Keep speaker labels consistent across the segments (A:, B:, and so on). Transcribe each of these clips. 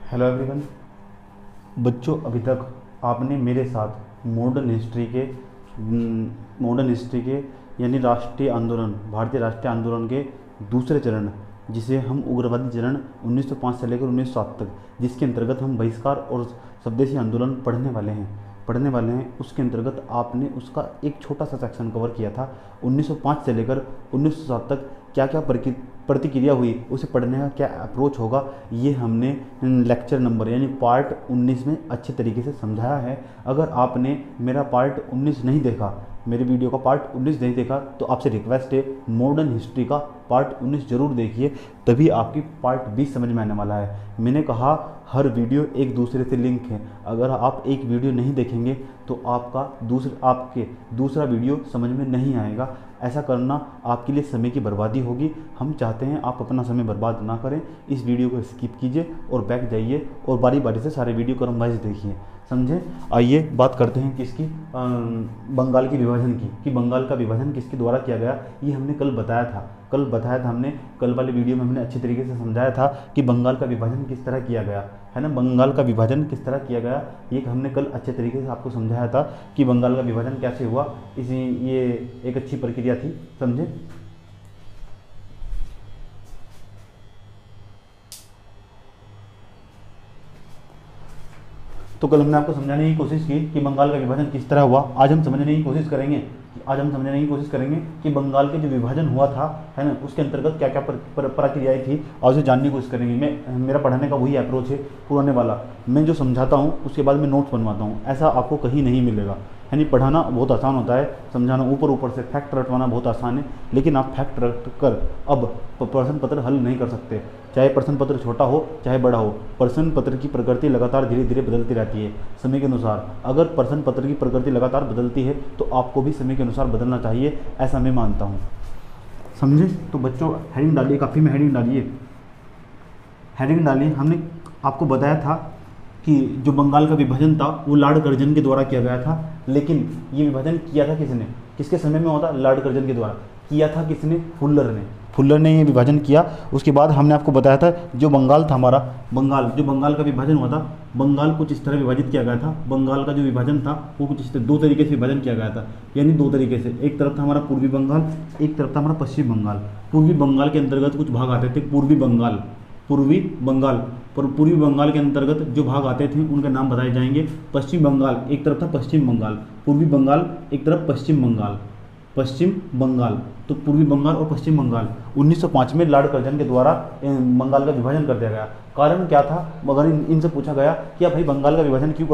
A: Hello everyone. बच्चों, अभी तक आपने मेरे साथ मॉडर्न हिस्ट्री के यानी राष्ट्रीय आंदोलन, भारतीय राष्ट्रीय आंदोलन के दूसरे चरण, जिसे हम उग्रवादी चरण 1905 से लेकर 1907 तक, जिसके अंतर्गत हम बहिष्कार और स्वदेशी आंदोलन पढ़ने वाले हैं, उसके अंतर्गत आपने उसका एक छोटा सा सेक्शन कवर किया था। 1905 से लेकर 1907 तक क्या क्या प्रतिक्रिया हुई, उसे पढ़ने का क्या अप्रोच होगा, ये हमने लेक्चर नंबर यानी पार्ट 19 में अच्छे तरीके से समझाया है। अगर आपने मेरा पार्ट 19 नहीं देखा, मेरे वीडियो का पार्ट 19 नहीं देखा, तो आपसे रिक्वेस्ट है मॉडर्न हिस्ट्री का पार्ट 19 जरूर देखिए, तभी आपकी पार्ट 20 समझ में आने वाला है। मैंने कहा हर वीडियो एक दूसरे से लिंक है। अगर आप एक वीडियो नहीं देखेंगे तो आपके दूसरा वीडियो समझ में नहीं आएगा। ऐसा करना आपके लिए समय की बर्बादी होगी। हम चाहते हैं आप अपना समय बर्बाद ना करें। इस वीडियो को स्किप कीजिए और बैक जाइए और बारी बारी से सारे वीडियो क्रम वाइज देखिए, समझे। आइए बात करते हैं किसकी, बंगाल के विभाजन की, कि बंगाल का विभाजन किसके द्वारा किया गया। ये हमने कल बताया था हमने कल वाले वीडियो में हमने अच्छे तरीके से समझाया था कि बंगाल का विभाजन किस तरह किया गया है ना, बंगाल का विभाजन किस तरह किया गया, ये हमने कल अच्छे तरीके से आपको समझाया था कि बंगाल का विभाजन कैसे हुआ। ये एक अच्छी प्रक्रिया थी, समझे। तो कल हमने आपको समझाने की कोशिश की कि बंगाल का विभाजन किस तरह हुआ। आज हम समझने की कोशिश करेंगे कि बंगाल के जो विभाजन हुआ था, है ना, उसके अंतर्गत क्या क्या प्रक्रियाएं थी, और उसे जानने की कोशिश करेंगे। मेरा पढ़ाने का वही अप्रोच है पुराने वाला। मैं जो समझाता हूँ उसके बाद मैं नोट्स बनवाता हूँ, ऐसा आपको कहीं नहीं मिलेगा। यानी पढ़ाना बहुत आसान होता है, समझाना ऊपर से फैक्ट रटवाना बहुत आसान है, लेकिन आप फैक्ट रट कर अब प्रश्न पत्र हल नहीं कर सकते। चाहे प्रश्न पत्र छोटा हो चाहे बड़ा हो, प्रश्न पत्र की प्रकृति लगातार धीरे धीरे बदलती रहती है समय के अनुसार। अगर प्रश्न पत्र की प्रकृति लगातार बदलती है तो आपको भी समय के अनुसार बदलना चाहिए, ऐसा मैं मानता हूँ, समझे। तो बच्चों, हेडिंग डालिए, काफ़ी में हेडिंग डालिए। हमने आपको बताया था कि जो बंगाल का विभाजन था वो लॉर्ड कर्जन के द्वारा किया गया था, लेकिन ये विभाजन किया था किसने, किसके समय में हुआ था, लॉर्ड कर्जन के द्वारा किया था। किसने, फुल्लर ने ये विभाजन किया। उसके बाद हमने आपको बताया था जो बंगाल था हमारा, जो बंगाल का विभाजन हुआ था, बंगाल कुछ इस तरह विभाजित किया गया था। बंगाल का जो विभाजन था वो कुछ इस तरह दो तरीके से विभाजन किया गया था, यानी दो तरीके से। एक तरफ था हमारा पूर्वी बंगाल, एक तरफ था हमारा पश्चिम बंगाल। पूर्वी बंगाल के अंतर्गत कुछ भाग आते थे पूर्वी बंगाल के अंतर्गत जो भाग आते थे उनके नाम बताए जाएंगे। पश्चिम बंगाल एक तरफ था पश्चिम बंगाल, पूर्वी बंगाल एक तरफ पश्चिम बंगाल। तो पूर्वी बंगाल और पश्चिम बंगाल 1905 में लॉर्ड कर्जन के द्वारा बंगाल का विभाजन कर दिया गया। कारण क्या था, मगर इनसे पूछा गया कि आप भाई बंगाल का विभाजन क्यों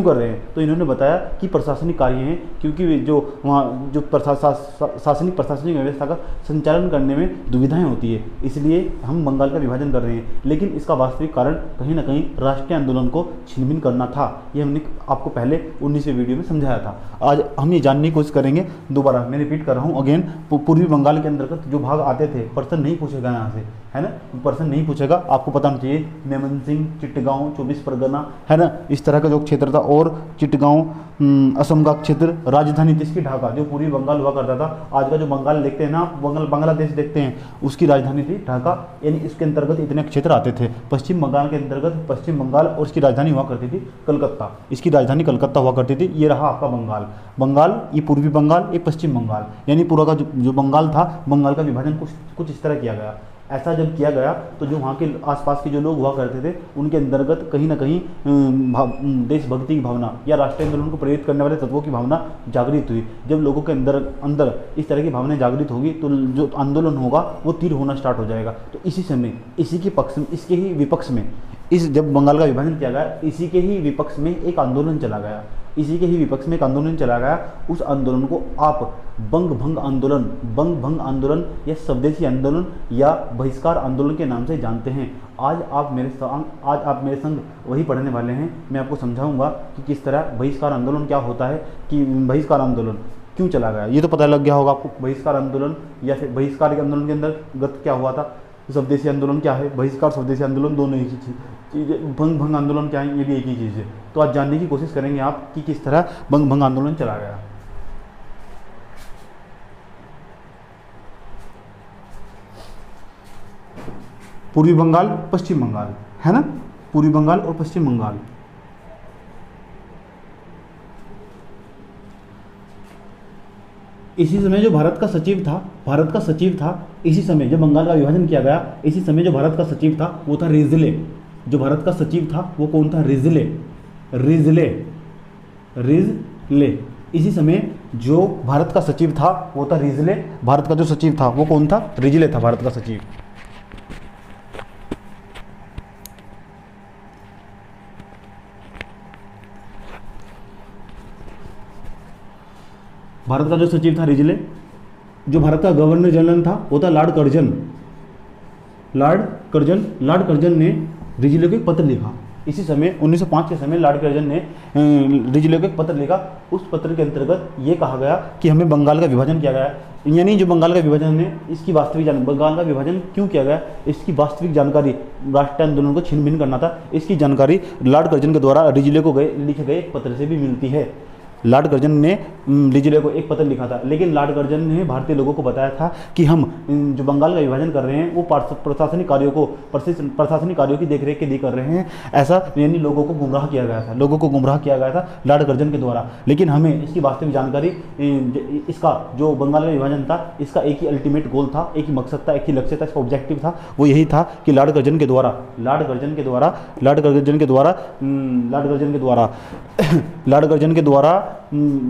A: कर रहे हैं, तो इन्होंने बताया कि प्रशासनिक कार्य हैं, क्योंकि जो वहाँ जो प्रशासनिक व्यवस्था का संचालन करने में दुविधाएं होती है, इसलिए हम बंगाल का विभाजन कर रहे हैं। लेकिन इसका वास्तविक कारण कहीं ना कहीं राष्ट्रीय आंदोलन को छिनभिन करना था। ये हमने आपको पहले 19वें वीडियो में समझाया था। आज हम ये जानने की कोशिश करेंगे, दोबारा मैं रिपीट कर रहा हूँ अगेन। पूर्वी बंगाल के अंतर्गत जो भाग आते थे, पर्सन नहीं पूछेगा यहाँ से, है ना, पर्सन नहीं पूछेगा, आपको पता होना चाहिए। मेमनसिंह, चिट्टगांव, 24 परगना, है ना, इस तरह का जो क्षेत्र था, और चिट्टगांव असम का क्षेत्र, राजधानी जिसकी ढाका, जो पूर्वी बंगाल हुआ करता था। आज का जो बंगाल देखते हैं ना, बांग्लादेश देखते हैं, उसकी राजधानी थी ढाका, यानी इसके अंतर्गत इतने क्षेत्र आते थे। पश्चिम बंगाल के अंतर्गत पश्चिम बंगाल, और इसकी राजधानी हुआ करती थी कलकत्ता, इसकी राजधानी कलकत्ता हुआ करती थी। ये रहा आपका बंगाल, ये पूर्वी बंगाल, ये पश्चिम बंगाल, यानी पूरा का जो बंगाल था, बंगाल का विभाजन कुछ इस तरह किया गया। ऐसा जब किया गया तो जो वहाँ के आसपास के जो लोग हुआ करते थे उनके अंतर्गत कहीं ना कहीं देशभक्ति की भावना या राष्ट्रीय आंदोलन को प्रेरित करने वाले तत्वों की भावना जागृत हुई। जब लोगों के अंदर इस तरह की भावनाएं जागृत होगी तो जो आंदोलन होगा वो तीव्र होना स्टार्ट हो जाएगा। तो इसी समय इसी के पक्ष में, इसके ही विपक्ष में, जब बंगाल का विभाजन किया गया, इसी के ही विपक्ष में एक आंदोलन चला गया। उस आंदोलन को आप बंग भंग आंदोलन या स्वदेशी आंदोलन या बहिष्कार आंदोलन के नाम से जानते हैं। आज आप मेरे संग वही पढ़ने वाले हैं। मैं आपको समझाऊंगा कि किस तरह बहिष्कार आंदोलन क्या होता है, कि बहिष्कार आंदोलन क्यों चला गया। ये तो पता लग गया होगा आपको, बहिष्कार आंदोलन या फिर बहिष्कार के आंदोलन के अंदर गत क्या हुआ था। स्वदेशी आंदोलन क्या है, बहिष्कार स्वदेशी आंदोलन दोनों एक ही चीज़। भंग आंदोलन क्या है, ये भी एक ही चीज़ है। तो आज जानने की कोशिश करेंगे आप कि किस तरह भंग आंदोलन चला गया। पूर्वी बंगाल, पश्चिम बंगाल, है ना, पूर्वी बंगाल और पश्चिम बंगाल। इसी समय जो भारत का सचिव था इसी समय जब बंगाल का विभाजन किया गया, इसी समय जो भारत का सचिव था वो था रिजले। जो भारत का सचिव था वो कौन था? रिजले। इसी समय जो भारत का सचिव था वो था रिजले। भारत का जो सचिव था वो कौन था? रिजले था भारत का सचिव। भारत का जो सचिव था रिजले। जो भारत का गवर्नर जनरल था वो था लॉर्ड कर्जन ने रिजले को एक पत्र लिखा। इसी समय 1905 के समय लॉर्ड कर्जन ने रिजले को एक पत्र लिखा। उस पत्र के अंतर्गत ये कहा गया कि हमें बंगाल का विभाजन किया गया, यानी जो बंगाल का विभाजन है इसकी वास्तविक बंगाल का विभाजन क्यों किया गया, इसकी वास्तविक जानकारी राष्ट्रीय आंदोलन को छीन भिन करना था। इसकी जानकारी लॉर्ड कर्जन के द्वारा रिजले को लिखे गए एक पत्र से भी मिलती है। लॉर्ड कर्जन ने रिजले को एक पत्र लिखा था, लेकिन लॉर्ड कर्जन ने भारतीय लोगों को बताया था कि हम जो बंगाल का विभाजन कर रहे हैं वो प्रशासनिक कार्यों की देखरेख के लिए कर रहे हैं। ऐसा यानी लोगों को गुमराह किया गया था लॉर्ड कर्जन के द्वारा। लेकिन हमें इसकी वास्तविक जानकारी, इसका जो बंगाल का विभाजन था इसका एक ही अल्टीमेट गोल था, एक ही मकसद था, एक ही लक्ष्य था, इसका ऑब्जेक्टिव था, वो यही था कि लॉर्ड कर्जन के द्वारा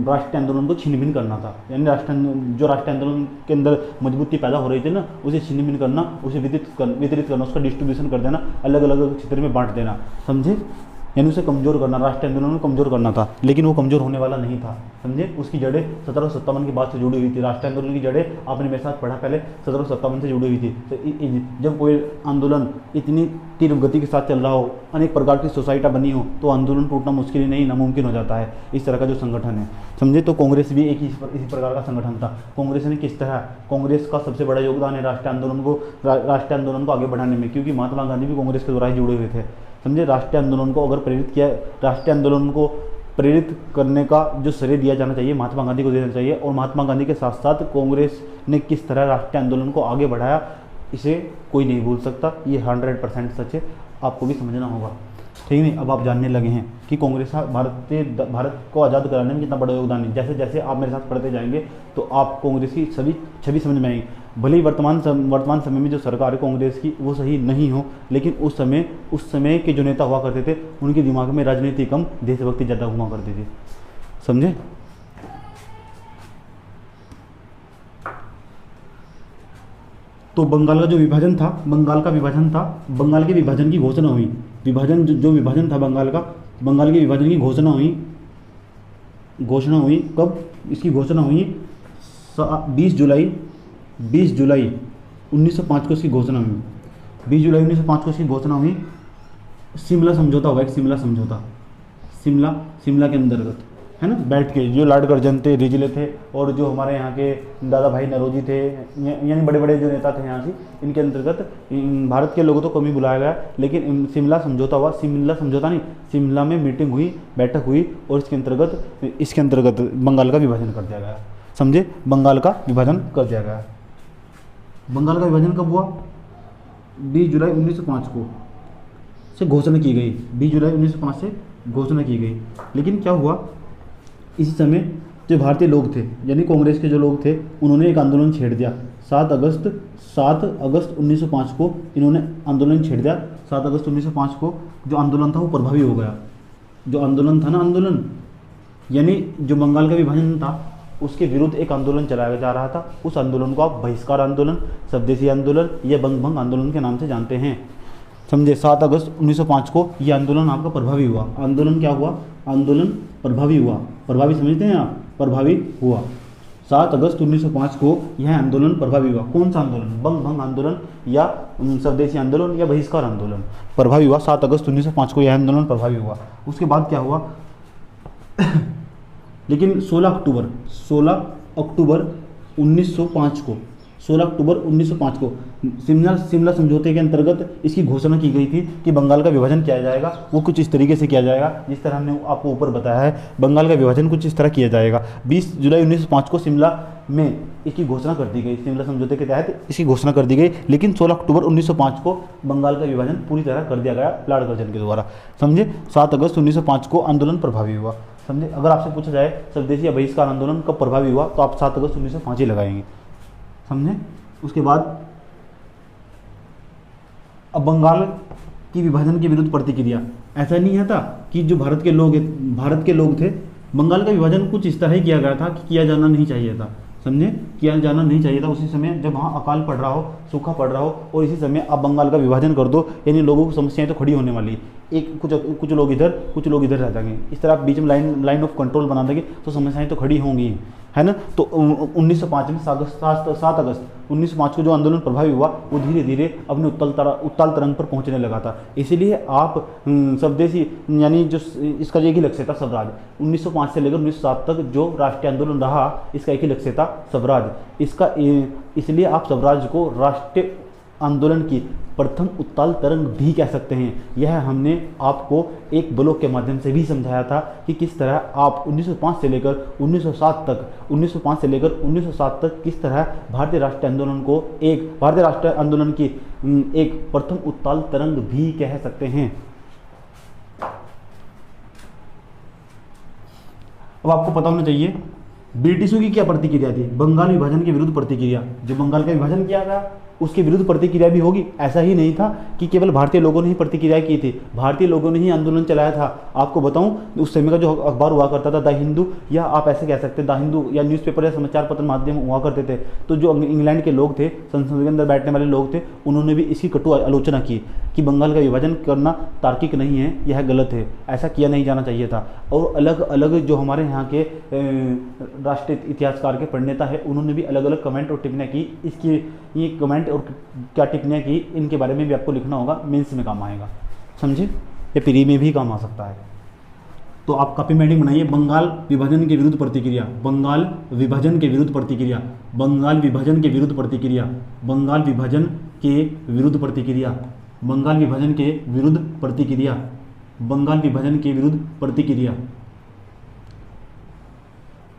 A: राष्ट्रीय आंदोलन को छिन्न भिन्न करना था। यानी राष्ट्रीय आंदोलन के अंदर मजबूती पैदा हो रही थी ना, उसे छिन्न भिन्न करना, उसे वितरित करना, उसका डिस्ट्रीब्यूशन कर देना, अलग अलग क्षेत्र में बांट देना, समझे। यानी उसे कमजोर करना, राष्ट्रीय आंदोलन को कमजोर करना था। लेकिन वो कमजोर होने वाला नहीं था, समझे। उसकी जड़ें 1757 के बाद से जुड़ी हुई थी। राष्ट्रीय आंदोलन की जड़ें आपने मेरे साथ पढ़ा पहले 1757 से जुड़ी हुई थी। तो जब कोई आंदोलन इतनी तीव्र गति के साथ चल रहा हो, अनेक प्रकार की सोसाइटियाँ बनी हो, तो आंदोलन टूटना मुश्किल ही नहीं, नामुमकिन हो जाता है। इस तरह का जो संगठन है, समझे। तो कांग्रेस भी एक इसी प्रकार का संगठन था। कांग्रेस ने किस तरह, कांग्रेस का सबसे बड़ा योगदान है राष्ट्रीय आंदोलन को आगे बढ़ाने में, क्योंकि महात्मा गांधी भी कांग्रेस के द्वारा ही जुड़े हुए थे, समझे। राष्ट्रीय आंदोलन को अगर राष्ट्रीय आंदोलन को प्रेरित करने का जो श्रेय दिया जाना चाहिए महात्मा गांधी को देना चाहिए। और महात्मा गांधी के साथ साथ कांग्रेस ने किस तरह राष्ट्रीय आंदोलन को आगे बढ़ाया, इसे कोई नहीं भूल सकता। ये 100% सच है, आपको भी समझना होगा, ठीक नहीं। अब आप जानने लगे हैं कि कांग्रेस का भारत को आज़ाद कराने में कितना बड़ा योगदान है। जैसे जैसे आप मेरे साथ पढ़ते जाएंगे तो आप कांग्रेस की सभी छवि समझ में आएंगी। भले ही वर्तमान समय में जो सरकार है कांग्रेस की वो सही नहीं हो, लेकिन उस समय के जो नेता हुआ करते थे उनके दिमाग में राजनीति कम, देशभक्ति ज़्यादा हुआ करती थी, समझे। तो बंगाल का जो विभाजन था, बंगाल के विभाजन की घोषणा हुई। जो विभाजन था बंगाल के विभाजन की घोषणा हुई कब? इसकी घोषणा हुई 20 जुलाई 1905 को इसकी घोषणा हुई। 20 जुलाई 1905 को इसकी घोषणा हुई। शिमला समझौता हुआ, एक शिमला समझौता, शिमला के अंतर्गत, है ना। बैठ के जो लॉर्ड कर्जन थे, रिजले थे, और जो हमारे यहाँ के दादा भाई नौरोजी थे, यानी बड़े बड़े जो नेता थे यहाँ से, इनके अंतर्गत भारत के लोगों तो कम ही बुलाया गया, लेकिन शिमला समझौता हुआ। शिमला में मीटिंग हुई, बैठक हुई, और इसके अंतर्गत बंगाल का विभाजन कर दिया गया, समझे। बंगाल का विभाजन कर दिया गया। बंगाल का विभाजन कब हुआ? 20 जुलाई 1905 को से घोषणा की गई। 20 जुलाई 1905 से घोषणा की गई। लेकिन क्या हुआ, इसी समय जो भारतीय लोग थे, यानी कांग्रेस के जो लोग थे, उन्होंने एक आंदोलन छेड़ दिया। 7 अगस्त 1905 को इन्होंने आंदोलन छेड़ दिया। 7 अगस्त 1905 को जो आंदोलन था वो प्रभावी हो गया। जो आंदोलन था ना, आंदोलन यानी जो बंगाल का विभाजन था उसके विरुद्ध एक आंदोलन चलाया जा रहा था। उस आंदोलन को आप बहिष्कार आंदोलन, स्वदेशी आंदोलन या बंग भंग आंदोलन के नाम से जानते हैं, समझे। 7 अगस्त 1905 को ये आंदोलन आपका प्रभावी हुआ। आंदोलन क्या हुआ? आंदोलन प्रभावी हुआ। प्रभावी समझते हैं आप? प्रभावी हुआ। 7 अगस्त 1905 को यह आंदोलन प्रभावी हुआ। कौन सा आंदोलन? बंग भंग आंदोलन या स्वदेशी आंदोलन या बहिष्कार आंदोलन प्रभावी हुआ। 7 अगस्त 1905 को यह आंदोलन प्रभावी हुआ। उसके बाद क्या हुआ? लेकिन 16 अक्टूबर 1905 16 अक्टूबर 1905 को शिमला समझौते के अंतर्गत इसकी घोषणा की गई थी कि बंगाल का विभाजन किया जाएगा। वो कुछ इस तरीके से किया जाएगा जिस तरह हमने आपको ऊपर बताया है। बंगाल का विभाजन कुछ इस तरह किया जाएगा। 20 जुलाई 1905 को शिमला में इसकी घोषणा कर दी गई, शिमला समझौते के तहत इसकी घोषणा कर दी गई। लेकिन 16 अक्टूबर 1905 को बंगाल का विभाजन पूरी तरह कर दिया गया लॉर्ड कर्जन के द्वारा। समझे। 7 अगस्त 1905 को आंदोलन प्रभावी हुआ। समझे। अगर आपसे पूछा जाए स्वदेशी बहिष्कार आंदोलन कब प्रभावी हुआ तो आप 7 अगस्त 1905 ही लगाएंगे। समझे। उसके बाद अब बंगाल की विभाजन के विरुद्ध प्रतिक्रिया। ऐसा नहीं है था कि जो भारत के लोग थे, बंगाल का विभाजन कुछ इस तरह ही किया गया था कि किया जाना नहीं चाहिए था। समझे। किया जाना नहीं चाहिए था। उसी समय जब वहाँ अकाल पड़ रहा हो, सूखा पड़ रहा हो, और इसी समय आप बंगाल का विभाजन कर दो, यानी लोगों की समस्याएं तो खड़ी होने वाली। एक कुछ लोग इधर, कुछ लोग इधर रह जाएंगे। इस तरह आप बीच में लाइन ऑफ कंट्रोल बना देंगे तो समस्याएं तो खड़ी होंगी, है ना। तो 1905 में 7 अगस्त 1905 को जो आंदोलन प्रभावी हुआ वो धीरे धीरे अपने उत्ताल तरंग पर पहुंचने लगा था। इसीलिए आप स्वदेशी यानी जो इसका एक ही लक्ष्य था स्वराज। 1905 से लेकर 1907 तक जो राष्ट्रीय आंदोलन रहा इसका एक ही लक्ष्य था स्वराज। इसलिए आप स्वराज को राष्ट्रीय आंदोलन की प्रथम उत्ताल तरंग भी कह सकते हैं। यह हमने आपको एक ब्लॉक के माध्यम से भी समझाया था कि किस तरह आप 1905 से लेकर 1907 तक किस तरह भारतीय राष्ट्रीय आंदोलन की एक प्रथम उत्ताल तरंग भी कह सकते हैं। अब आपको पता होना चाहिए ब्रिटिशों की क्या प्रतिक्रिया थी बंगाल विभाजन के विरुद्ध। प्रतिक्रिया जो बंगाल का विभाजन किया गया उसके विरुद्ध प्रतिक्रिया भी होगी। ऐसा ही नहीं था कि केवल भारतीय लोगों ने ही प्रतिक्रिया की थी, भारतीय लोगों ने ही आंदोलन चलाया था। आपको बताऊं उस समय का जो अखबार हुआ करता था द हिंदू, या आप ऐसे कह सकते हैं द हिंदू, या न्यूज़पेपर या समाचार पत्र माध्यम हुआ करते थे। तो जो इंग्लैंड के लोग थे, संसद के अंदर बैठने वाले लोग थे, उन्होंने भी इसकी कटु आलोचना की कि बंगाल का विभाजन करना तार्किक नहीं है, यह गलत है, ऐसा किया नहीं जाना चाहिए था। और अलग अलग जो हमारे यहाँ के राष्ट्रीय इतिहासकार के प्रणेता है उन्होंने भी अलग अलग कमेंट और टिप्पणियाँ की। इसकी ये कमेंट और क्या टिप्पणियाँ की इनके बारे में भी आपको लिखना होगा, मेंस में काम आएगा। समझे। या प्री में भी काम आ सकता है। तो आप कॉपी मेटिंग बनाइए। बंगाल विभाजन के विरुद्ध प्रतिक्रिया, बंगाल विभाजन के विरुद्ध प्रतिक्रिया, बंगाल विभाजन के विरुद्ध प्रतिक्रिया, बंगाल विभाजन के विरुद्ध प्रतिक्रिया, बंगाल विभाजन के विरुद्ध प्रतिक्रिया, बंगाल विभाजन के विरुद्ध प्रतिक्रिया,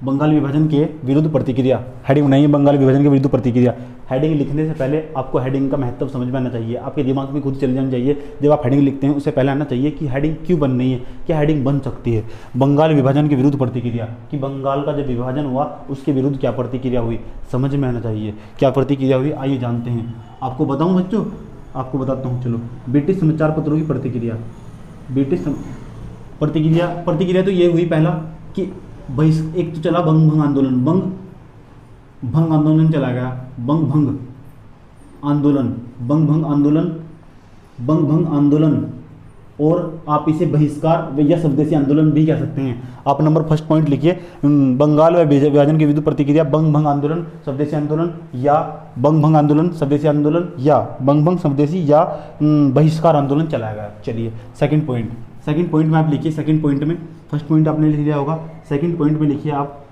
A: बंगाल विभाजन के विरुद्ध प्रतिक्रिया। हेडिंग बनाइए बंगाल विभाजन के विरुद्ध प्रतिक्रिया। हेडिंग लिखने से पहले आपको हेडिंग का महत्व समझ में आना चाहिए, आपके दिमाग में खुद चले जाना चाहिए। जब आप हेडिंग लिखते हैं उससे पहले आना चाहिए कि हेडिंग क्यों बन रही है, क्या हेडिंग बन सकती है। बंगाल विभाजन के विरुद्ध प्रतिक्रिया, कि बंगाल का जब विभाजन हुआ उसके विरुद्ध क्या प्रतिक्रिया हुई, समझ में आना चाहिए क्या प्रतिक्रिया हुई। आइए जानते हैं। आपको बताऊँ बच्चों, आपको बताता हूँ। चलो, ब्रिटिश समाचार पत्रों की प्रतिक्रिया। ब्रिटिश प्रतिक्रिया तो ये हुई पहला कि एक तो चला बंग भंग आंदोलन, बंग आंदोलन चला गया, बंग भंग आंदोलन, और आप इसे बहिष्कार या स्वदेशी आंदोलन भी कह सकते हैं। आप नंबर फर्स्ट पॉइंट लिखिए, बंगाल विभाजन के विरुद्ध प्रतिक्रिया, बंग भंग आंदोलन स्वदेशी आंदोलन, या बंग भंग आंदोलन स्वदेशी आंदोलन, या बंग भंग स्वदेशी या बहिष्कार आंदोलन चलाया गया। चलिए सेकंड पॉइंट में आप लिखिए। सेकंड पॉइंट में फर्स्ट पॉइंट आपने लिख लिया होगा, सेकंड पॉइंट में लिखिए आप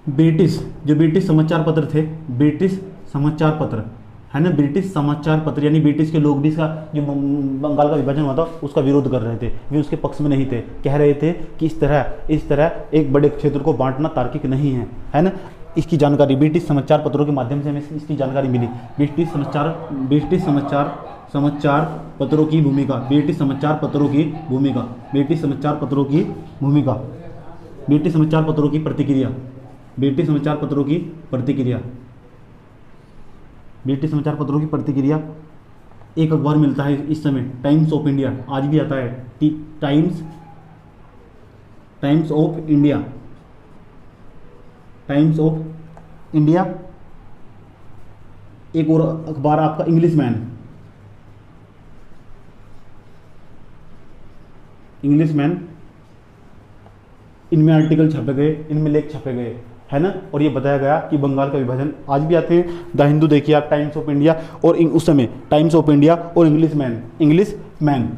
A: ब्रिटिश समाचार पत्र थे, ब्रिटिश समाचार पत्र है ना, ब्रिटिश समाचार पत्र यानी ब्रिटिश के लोग भी इसका जो बंगाल का विभाजन हुआ था उसका विरोध कर रहे थे, वे उसके पक्ष में नहीं थे। कह रहे थे कि इस तरह एक बड़े क्षेत्र को बांटना तार्किक नहीं है ना। इसकी जानकारी ब्रिटिश समाचार पत्रों के माध्यम से हमें इसकी जानकारी मिली। ब्रिटिश समाचार पत्रों की भूमिका, ब्रिटिश समाचार पत्रों की भूमिका, ब्रिटिश समाचार पत्रों की भूमिका, ब्रिटिश समाचार पत्रों की प्रतिक्रिया, ब्रिटिश समाचार पत्रों की प्रतिक्रिया, ब्रिटिश समाचार पत्रों की प्रतिक्रिया। एक अखबार मिलता है इस समय, टाइम्स ऑफ इंडिया, आज भी आता है times of India, times of India. एक और अखबार आपका इंग्लिशमैन, इनमें आर्टिकल छपे गए, इनमें लेख छपे गए, है ना। और ये बताया गया कि बंगाल का विभाजन आज भी आते हैं। द हिंदू देखिए आप, टाइम्स ऑफ इंडिया, और उस समय टाइम्स ऑफ इंडिया और इंग्लिशमैन,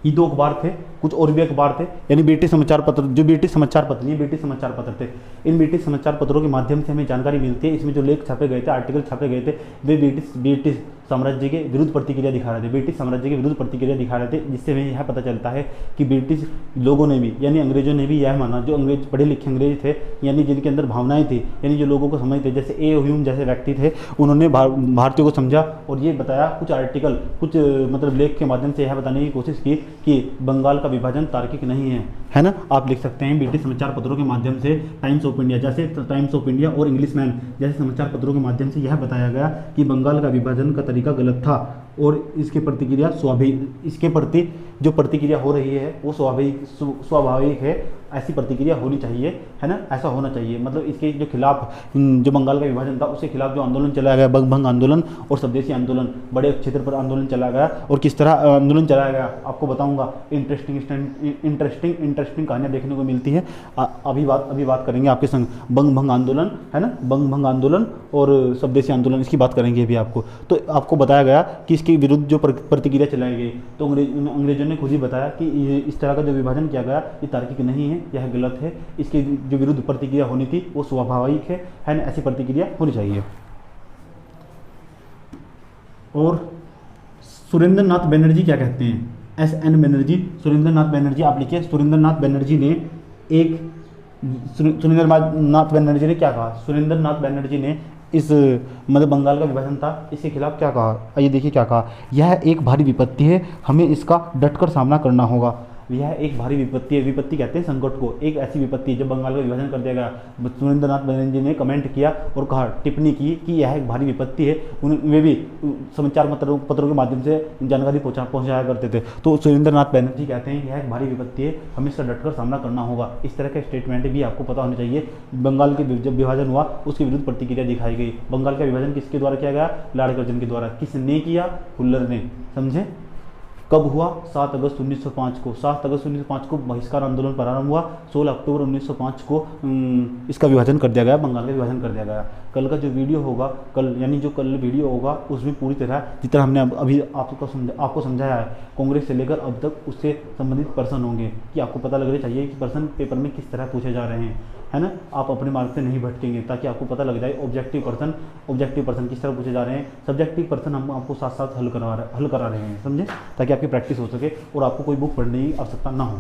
A: ये दो अखबार थे कुछ और भी अखबार थे, यानी ब्रिटिश समाचार पत्र, जो ब्रिटिश समाचार पत्र नहीं, ब्रिटिश समाचार पत्र थे। इन ब्रिटिश समाचार पत्रों के माध्यम से हमें जानकारी मिलती है। इसमें जो लेख छापे गए थे, आर्टिकल छापे गए थे, वे ब्रिटिश साम्राज्य के विरुद्ध प्रतिक्रिया दिखा रहे थे, ब्रिटिश साम्राज्य के विरुद्ध प्रतिक्रिया दिखा रहे थे, जिससे हमें यह पता चलता है कि ब्रिटिश लोगों ने भी, यानी अंग्रेजों ने भी यह माना, जो अंग्रेज पढ़े लिखे अंग्रेज थे, यानी जिनके अंदर भावनाएं थी, यानी जो लोगों को समझते, जैसे ए ह्यूम जैसे व्यक्ति थे, उन्होंने भारतीयों को समझा और ये बताया, कुछ आर्टिकल, कुछ मतलब लेख के माध्यम से यह बताने की कोशिश की कि बंगाल का विभाजन तार्किक नहीं है ना। आप लिख सकते हैं ब्रिटिश समाचार पत्रों के माध्यम से, टाइम्स ऑफ इंडिया जैसे, टाइम्स ऑफ इंडिया और इंग्लिशमैन जैसे समाचार पत्रों के माध्यम से यह बताया गया कि बंगाल का विभाजन का तरीका गलत था और इसके प्रतिक्रिया इसके प्रति जो प्रतिक्रिया हो रही है वो स्वाभाविक है, ऐसी प्रतिक्रिया होनी चाहिए, है ना, ऐसा होना चाहिए। मतलब इसके जो खिलाफ, जो बंगाल का विभाजन था उसके खिलाफ जो आंदोलन चलाया गया, बंग आंदोलन और स्वदेशी आंदोलन, बड़े क्षेत्र पर आंदोलन चलाया गया। और किस तरह आंदोलन चलाया गया आपको बताऊंगा। इंटरेस्टिंग कहानियाँ देखने को मिलती है। अभी बात करेंगे आपके संग बंग आंदोलन, है ना, बंग आंदोलन और स्वदेशी आंदोलन, इसकी बात करेंगे अभी आपको। तो आपको बताया गया कि इसके विरुद्ध जो प्रतिक्रिया चलाई गई, तो अंग्रेजों ने खुद ही बताया कि इस तरह का जो विभाजन किया गया ये तार्किक नहीं है, यह गलत है, इसकी जो विरुद्ध प्रतिक्रिया होनी थी वो स्वाभाविक है ना, ऐसी प्रतिक्रिया होनी चाहिए। और सुरेंद्र नाथ बनर्जी क्या कहते हैं? SN बनर्जी, सुरेंद्र नाथ बनर्जी, आप लिखिए। सुरेंद्र नाथ बनर्जी ने क्या कहा? सुरेंद्र नाथ बनर्जी ने इस मतलब बंगाल का विभाजन था, इसके खिलाफ क्या कहा? ये देखिए क्या कहा, यह एक भारी विपत्ति है, हमें इसका डटकर सामना करना होगा। यह एक भारी विपत्ति है, विपत्ति कहते हैं संकट को, एक ऐसी विपत्ति है जब बंगाल का विभाजन कर दिया गया। सुरेंद्र नाथ बनर्जी ने कमेंट किया और कहा, टिप्पणी की कि यह एक भारी विपत्ति है। वे भी समाचार पत्रों के माध्यम से जानकारी पहुंचाया करते थे। तो सुरेंद्र नाथ बनर्जी कहते हैं यह एक भारी विपत्ति है, हमें इसका डटकर सामना करना होगा। इस तरह के स्टेटमेंट भी आपको पता होने चाहिए। बंगाल के जब विभाजन हुआ उसके विरुद्ध प्रतिक्रिया दिखाई गई। बंगाल का विभाजन किसके द्वारा किया गया? लॉर्ड कर्जन के द्वारा। किसने किया? हुल्लर ने। समझे? कब हुआ? 7 अगस्त 1905 को। 7 अगस्त 1905 को बहिष्कार आंदोलन प्रारंभ हुआ। 16 अक्टूबर 1905 को इसका विभाजन कर दिया गया, बंगाल का विभाजन कर दिया गया। कल का जो वीडियो होगा, कल वीडियो होगा उसमें पूरी तरह जितना हमने अभी आपको समझाया है, कांग्रेस से लेकर अब तक उससे संबंधित पर्सन होंगे कि आपको पता लगना चाहिए कि पर्सन पेपर में किस तरह पूछे जा रहे हैं, है ना। आप अपने मार्ग से नहीं भटकेंगे ताकि आपको पता लग जाए ऑब्जेक्टिव पर्सन किस तरह पूछे जा रहे हैं, सब्जेक्टिव पर्सन हम आपको साथ साथ हल करा रहे हैं, समझे, ताकि आपकी प्रैक्टिस हो सके और आपको कोई बुक पढ़ने की आवश्यकता ना हो।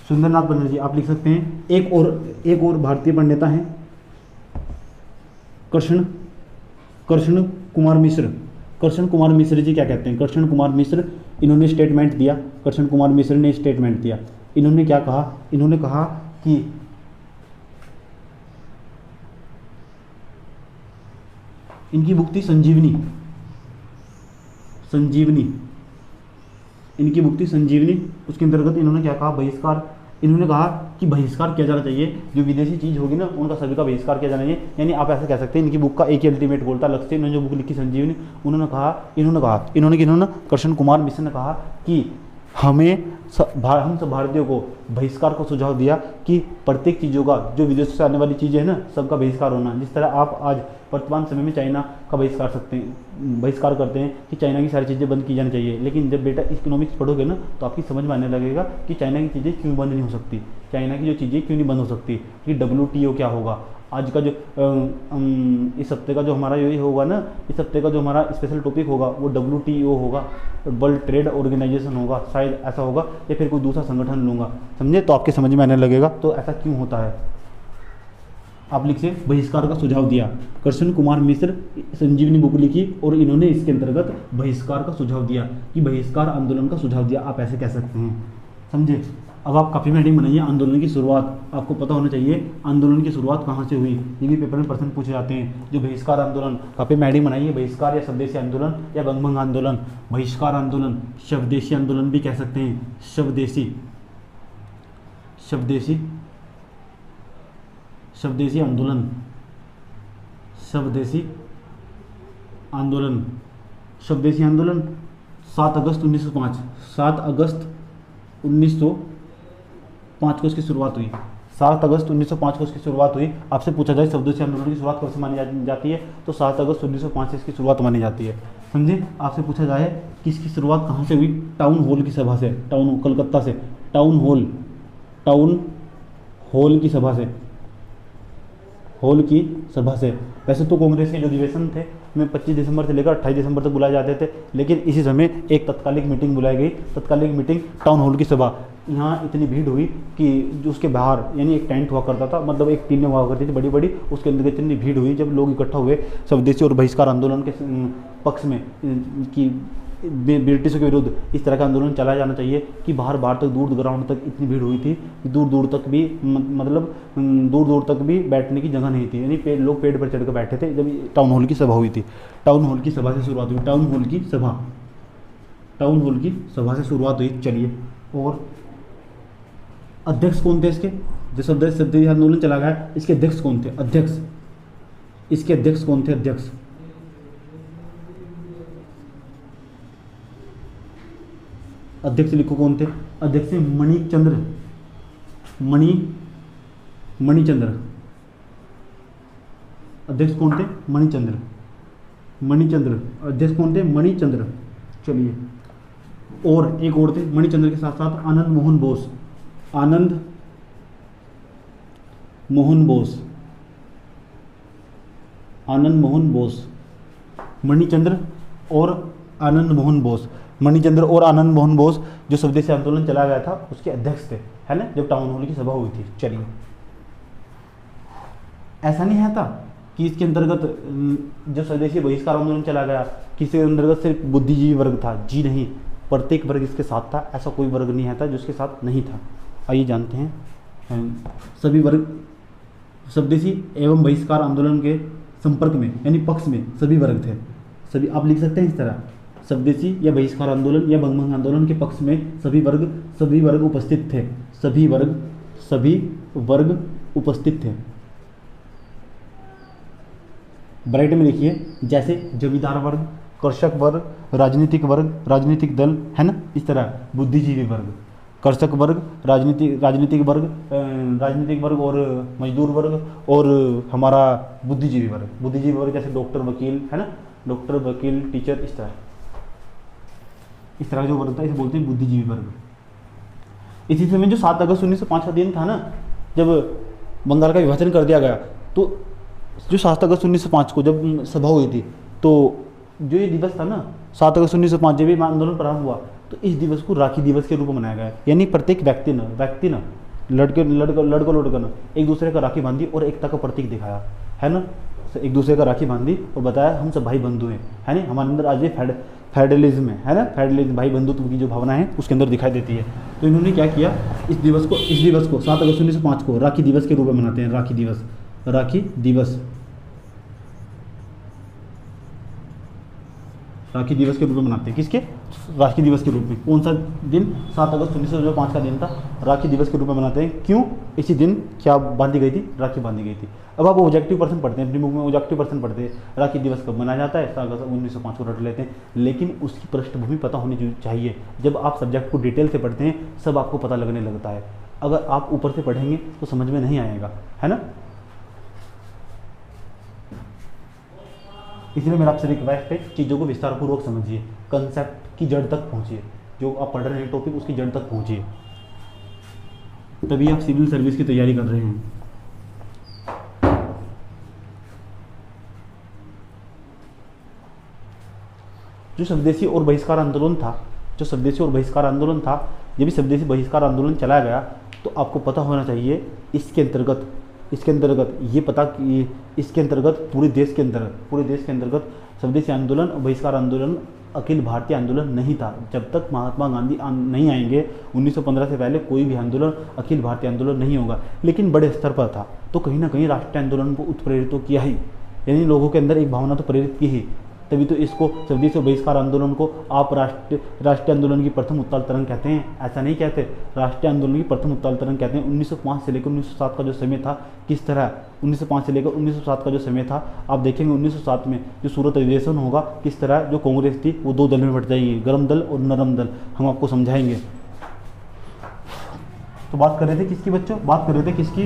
A: सुरेंद्र नाथ बनर्जी आप लिख सकते हैं। एक और भारतीय पंडिता हैं, कृष्ण कुमार मिश्र। कृष्ण कुमार मिश्र जी क्या कहते हैं? कृष्ण कुमार मिश्र, इन्होंने स्टेटमेंट दिया। कृष्ण कुमार मिश्र ने स्टेटमेंट दिया। इन्होंने क्या कहा? इन्होंने कहा कि इनकी बुक थी संजीवनी, इनकी बुक थी संजीवनी। उसके अंतर्गत इन्होंने क्या कहा? बहिष्कार। इन्होंने कहा कि बहिष्कार किया जाना चाहिए, जो विदेशी चीज़ होगी ना उनका सभी का बहिष्कार किया जाना चाहिए। यानी आप ऐसा कह सकते हैं इनकी बुक का एक ही अल्टीमेट गोल था, लक्ष्य। इन्होंने जो बुक लिखी संजीवनी, इन्होंने कृष्ण कुमार मिश्र ने कहा कि हम सब भारतीयों को बहिष्कार को सुझाव दिया कि प्रत्येक चीज़ों का, जो विदेश से आने वाली चीज़ें हैं ना, सबका बहिष्कार होना। जिस तरह आप आज वर्तमान समय में चाइना का बहिष्कार करते हैं कि चाइना की सारी चीज़ें बंद की जानी चाहिए, लेकिन जब बेटा इकोनॉमिक्स पढ़ोगे ना तो आपकी समझ में आने लगेगा कि चाइना की चीज़ें क्यों बंद नहीं हो सकती, चाइना की जो चीज़ें क्यों नहीं बंद हो सकती, कि WTO क्या होगा। आज का जो इस हफ्ते का जो हमारा यही होगा ना, इस हफ्ते का जो हमारा स्पेशल टॉपिक होगा वो WTO होगा, वर्ल्ड ट्रेड ऑर्गेनाइजेशन होगा, शायद ऐसा होगा, या फिर कोई दूसरा संगठन लूँगा, समझे। तो आपके समझ में आने लगेगा तो ऐसा क्यों होता है। आप लिखिए बहिष्कार का सुझाव दिया। कृष्ण कुमार मिश्र संजीवनी बुक लिखी और इन्होंने इसके अंतर्गत बहिष्कार का सुझाव दिया, कि बहिष्कार आंदोलन का सुझाव दिया, आप ऐसे कह सकते हैं, समझे। अब आप काफ़ी हेडिंग बनाइए। आंदोलन की शुरुआत आपको पता होना चाहिए, आंदोलन की शुरुआत कहाँ से हुई, ये भी पेपर में प्रश्न पूछे जाते हैं। जो बहिष्कार आंदोलन, काफ़ी हेडिंग बनाइए, बहिष्कार या स्वदेशी आंदोलन या बंग आंदोलन। बहिष्कार आंदोलन, स्वदेशी आंदोलन भी कह सकते हैं, स्वदेशी आंदोलन, स्वदेशी आंदोलन 7 अगस्त 1905, 7 अगस्त 1905 को इसकी शुरुआत हुई। 7 अगस्त 1905 को इसकी शुरुआत हुई। आपसे पूछा जाए स्वदेशी आंदोलन की शुरुआत कब से मानी जाती है, तो 7 अगस्त 1905 से इसकी शुरुआत मानी जाती है। समझे। आपसे पूछा जाए कि इसकी शुरुआत कहाँ से हुई, टाउन हॉल की सभा से, टाउन कलकत्ता से, टाउन हॉल की सभा से, हॉल की सभा से। वैसे तो कांग्रेस के जो अधिवेशन थे में 25 दिसंबर से लेकर 28 दिसंबर तक बुलाए जाते थे, लेकिन इसी समय एक तत्कालिक मीटिंग बुलाई गई, तत्कालिक मीटिंग टाउन हॉल की सभा। यहाँ इतनी भीड़ हुई कि जो उसके बाहर यानी एक टेंट हुआ करता था, मतलब एक टीमें हुआ करती थी बड़ी बड़ी, उसके अंदर इतनी भीड़ हुई जब लोग इकट्ठा हुए स्वदेशी और बहिष्कार आंदोलन के पक्ष में कि ब्रिटिशों के विरुद्ध इस तरह का आंदोलन चलाया जाना चाहिए कि बाहर तक दूर ग्राउंड तक इतनी भीड़ हुई थी, दूर दूर तक भी मतलब दूर दूर तक भी बैठने की जगह नहीं थी, यानी लोग पेड़ पर चढ़कर बैठे थे जब टाउन हॉल की सभा हुई थी। टाउन हॉल की सभा से शुरुआत हुई, टाउन हॉल की सभा से शुरुआत हुई। चलिए, और अध्यक्ष कौन थे इसके, जो स्वदेशी आंदोलन चला गया, इसके अध्यक्ष कौन थे, इसके अध्यक्ष कौन थे, अध्यक्ष लिखो कौन थे, अध्यक्ष मणिचंद्र, मणिचंद्र। अध्यक्ष कौन थे, मणिचंद्र। अध्यक्ष कौन थे, मणिचंद्र। चलिए, और एक और थे मणिचंद्र के साथ साथ आनंद मोहन बोस, मणिचंद्र और आनंद मोहन बोस जो स्वदेशी आंदोलन चला गया था उसके अध्यक्ष थे, है ना, जब टाउन हॉल की सभा हुई थी। चलिए, ऐसा नहीं है था कि इसके अंतर्गत जो स्वदेशी बहिष्कार आंदोलन चला गया किसी अंतर्गत सिर्फ बुद्धिजीवी वर्ग था, जी नहीं, प्रत्येक वर्ग इसके साथ था, ऐसा कोई वर्ग नहीं है था जो इसके साथ नहीं था। आइए जानते हैं, सभी वर्ग स्वदेशी एवं बहिष्कार आंदोलन के संपर्क में यानी पक्ष में सभी वर्ग थे। सभी आप लिख सकते हैं इस तरह, स्वदेशी या बहिष्कार आंदोलन या बंगभंग आंदोलन के पक्ष में सभी वर्ग उपस्थित थे, सभी वर्ग उपस्थित थे। ब्रैकेट में लिखिए, जैसे जमींदार वर्ग, कृषक वर्ग, राजनीतिक दल, है ना, इस तरह बुद्धिजीवी वर्ग, कृषक वर्ग, राजनीतिक वर्ग और मजदूर वर्ग और हमारा बुद्धिजीवी वर्ग जैसे डॉक्टर, वकील, है ना, डॉक्टर, वकील, टीचर, इस तरह जो वर्ग था इसे बोलते हैं बुद्धिजीवी वर्ग। इसी समय जो 7 अगस्त 1905 का दिन था ना, जब बंगाल का विभाजन कर दिया गया, तो जो 7 अगस्त 1905 को जब सभा हुई थी, तो जो ये दिवस था ना 7 अगस्त 1905 जब ये आंदोलन प्रारंभ हुआ, तो इस दिवस को राखी दिवस के रूप में मनाया गया। यानी प्रत्येक व्यक्ति न लड़का एक दूसरे का राखी बांधी और एकता का प्रतीक दिखाया, है ना, एक दूसरे का राखी बांधी और बताया हम सब भाई बंधु हैं, है ना, हमारे अंदर आज ये फेडरलिज्म है ना, फेडरलिज्म, भाई बंधुत्व की जो भावना है उसके अंदर दिखाई देती है। तो इन्होंने क्या किया, इस दिवस को 7 अगस्त 1905 को राखी दिवस के रूप में मनाते हैं। राखी दिवस के रूप में मनाते हैं। किसके, राखी दिवस के रूप में। कौन सा दिन, 7 अगस्त 1905 का दिन था, राखी दिवस के रूप में मनाते हैं। क्यों, इसी दिन क्या बांधी गई थी, राखी बांधी गई थी। अब आप ऑब्जेक्टिव पर्सन पढ़ते हैं, अपनी बुक में ऑब्जेक्टिव पर्सन पढ़ते हैं, राखी दिवस कब मनाया जाता है, 7 अगस्त 1905 को रट लेते हैं, लेकिन उसकी पृष्ठभूमि पता होनी चाहिए। जब आप सब्जेक्ट को डिटेल से पढ़ते हैं सब आपको पता लगने लगता है, अगर आप ऊपर से पढ़ेंगे तो समझ में नहीं आएगा, है ना। इसलिए मेरा आपसे रिक्वेस्ट है, चीज़ों को विस्तारपूर्वक समझिए, कंसेप्ट की जड़ तक पहुंचिए, जो आप पढ़ रहे हैं टॉपिक उसकी जड़ तक पहुंचिए, तभी आप सिविल सर्विस की तैयारी कर रहे हैं। जो स्वदेशी और बहिष्कार आंदोलन था, जब भी स्वदेशी बहिष्कार आंदोलन चलाया गया, तो आपको पता होना चाहिए इसके अंतर्गत ये पता कि इसके अंतर्गत पूरे देश के अंतर्गत स्वदेशी आंदोलन और बहिष्कार आंदोलन अखिल भारतीय आंदोलन नहीं था। जब तक महात्मा गांधी नहीं आएंगे 1915 से पहले कोई भी आंदोलन अखिल भारतीय आंदोलन नहीं होगा, लेकिन बड़े स्तर पर था। तो कहीं ना कहीं राष्ट्रीय आंदोलन को उत्प्रेरित तो किया ही, यानी लोगों के अंदर एक भावना तो प्रेरित की ही, तभी तो इसको स्वदेशी बहिष्कार आंदोलन को आप राष्ट्रीय आंदोलन की प्रथम उत्ताल तरंग कहते हैं। ऐसा नहीं कहते, राष्ट्रीय आंदोलन की प्रथम उत्ताल तरंग कहते हैं। 1905 से लेकर 1907 का जो समय था, किस तरह 1905 से लेकर 1907 का जो समय था, आप देखेंगे 1907 में जो सूरत अधिवेशन होगा, किस तरह जो कांग्रेस थी वो 2 दल में बट जाएगी, गर्म दल और नरम दल। हम आपको समझाएंगे। तो बात कर रहे थे किसकी बच्चों, बात कर रहे थे किसकी,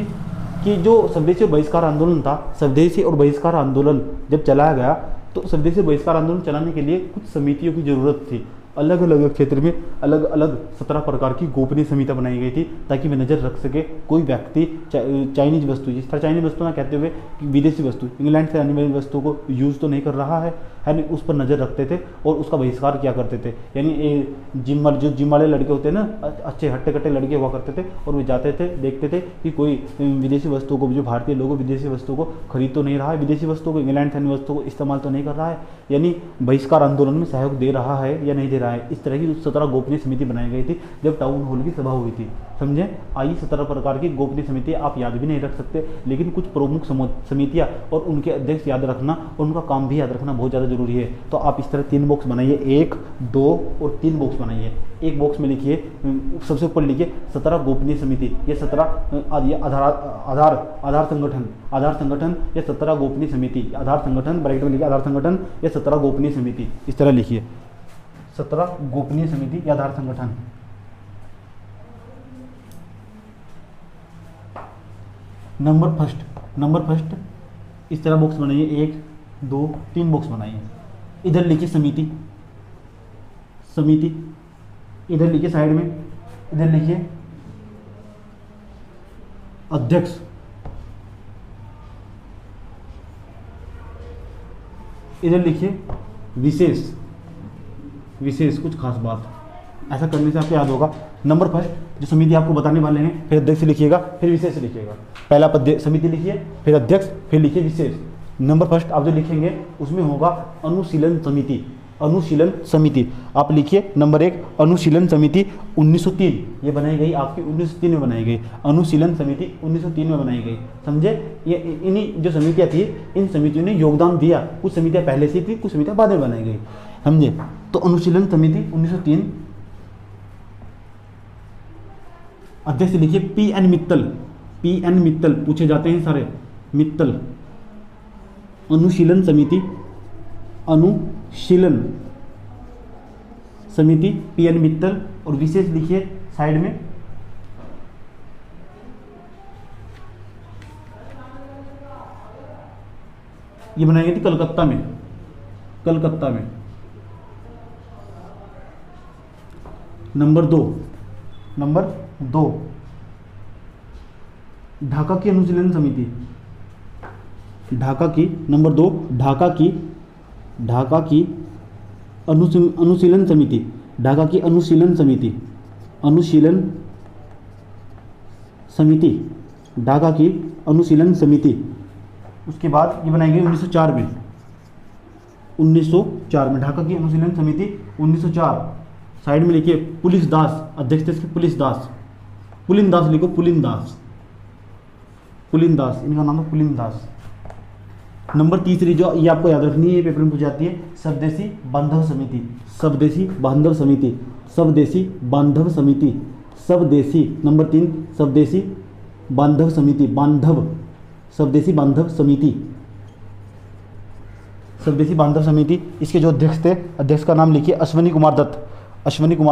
A: कि जो स्वदेशी और बहिष्कार आंदोलन था, स्वदेशी और बहिष्कार आंदोलन जब चलाया गया, तो तो स्वदेशी बहिष्कार आंदोलन चलाने के लिए कुछ समितियों की जरूरत थी। अलग अलग क्षेत्र में अलग अलग 17 प्रकार की गोपनीय समितियां बनाई गई थी ताकि वे नज़र रख सके कोई व्यक्ति चाइनीज वस्तु, जिस तरह चाइनीज वस्तु ना कहते हुए कि विदेशी वस्तु, इंग्लैंड से आने वाली वस्तुओं को यूज़ तो नहीं कर रहा है नहीं, उस पर नज़र रखते थे और उसका बहिष्कार किया करते थे। यानी जिम वाले लड़के होते हैं ना, अच्छे हट्टे कट्टे लड़के हुआ करते थे और वे जाते थे, देखते थे कि कोई विदेशी वस्तुओं को, जो भारतीय लोगों विदेशी वस्तुओं को खरीद तो नहीं रहा है, विदेशी वस्तुओं को, इंग्लैंड से आने वस्तुओं को इस्तेमाल तो नहीं कर रहा है, यानी बहिष्कार आंदोलन में सहयोग दे रहा है या नहीं दे रहा है। इस तरह की 17 गोपनीय समिति बनाई गई थी जब टाउन हॉल की सभा हुई थी। समझे? आइए 17 प्रकार की गोपनीय समिति आप याद भी नहीं रख सकते, लेकिन कुछ प्रमुख समितियां और उनके अध्यक्ष याद रखना और उनका काम भी याद रखना बहुत ज़्यादा जरूरी है। तो आप इस तरह 3 बॉक्स बनाइए, 1, 2 और 3 बॉक्स बनाइए। एक बॉक्स में लिखिए, सबसे ऊपर लिखिए 17 गोपनीय समिति, ये 17 आधार संगठन या 17 गोपनीय समिति, आधार संगठन ब्रैकेट में लिखिए, आधार संगठन या 17 गोपनीय समिति, इस तरह लिखिए 17 गोपनीय समिति या आधार संगठन। नंबर फर्स्ट इस तरह बॉक्स बनाइए, 1, 2, 3 बॉक्स बनाइए। इधर लिखिए समिति, इधर लिखिए साइड में, इधर लिखिए अध्यक्ष, इधर लिखिए विशेष कुछ खास बात। ऐसा करने से आपको याद होगा। नंबर फर्स्ट जो समिति आपको बताने वाले हैं, फिर अध्यक्ष लिखिएगा, फिर विशेष लिखिएगा। पहला आप समिति लिखिए, फिर अध्यक्ष, फिर लिखिए विशेष। नंबर फर्स्ट आप जो लिखेंगे उसमें होगा अनुशीलन समिति। आप लिखिए नंबर 1 अनुशीलन समिति 1903, ये बनाई गई आपकी 1903 में बनाई गई। अनुशीलन समिति 1903 में बनाई गई। समझे? ये इन्हीं जो समितियाँ थी, इन समितियों ने योगदान दिया। कुछ समितियाँ पहले से थी, कुछ समितियाँ बाद में बनाई गई। समझे? तो अनुशीलन समिति 1903। अध्यक्ष लिखिए पी एन मित्तल पूछे जाते हैं सारे, मित्तल। अनुशीलन समिति पी एन मित्तल। और विशेष लिखिए साइड में, ये बनाई गई थी कलकत्ता में। नंबर दो ढाका की अनुशीलन समिति, ढाका की अनुशीलन समिति। उसके बाद ये बनाई गई 1904 में। 1904 में ढाका की अनुशीलन समिति 1904। साइड में लिखिए पुलिस दास, अध्यक्ष थे पुलिन दास लिखो, पुलिन दास, इनका नाम है पुलिन दास। नंबर तीसरी जो ये आपको याद रखनी है, पेपर में पूछ जाती है, स्वदेशी बांधव समिति। नंबर 3 स्वदेशी बांधव समिति। इसके जो अध्यक्ष थे, अध्यक्ष का नाम लिखिए अश्वनी कुमार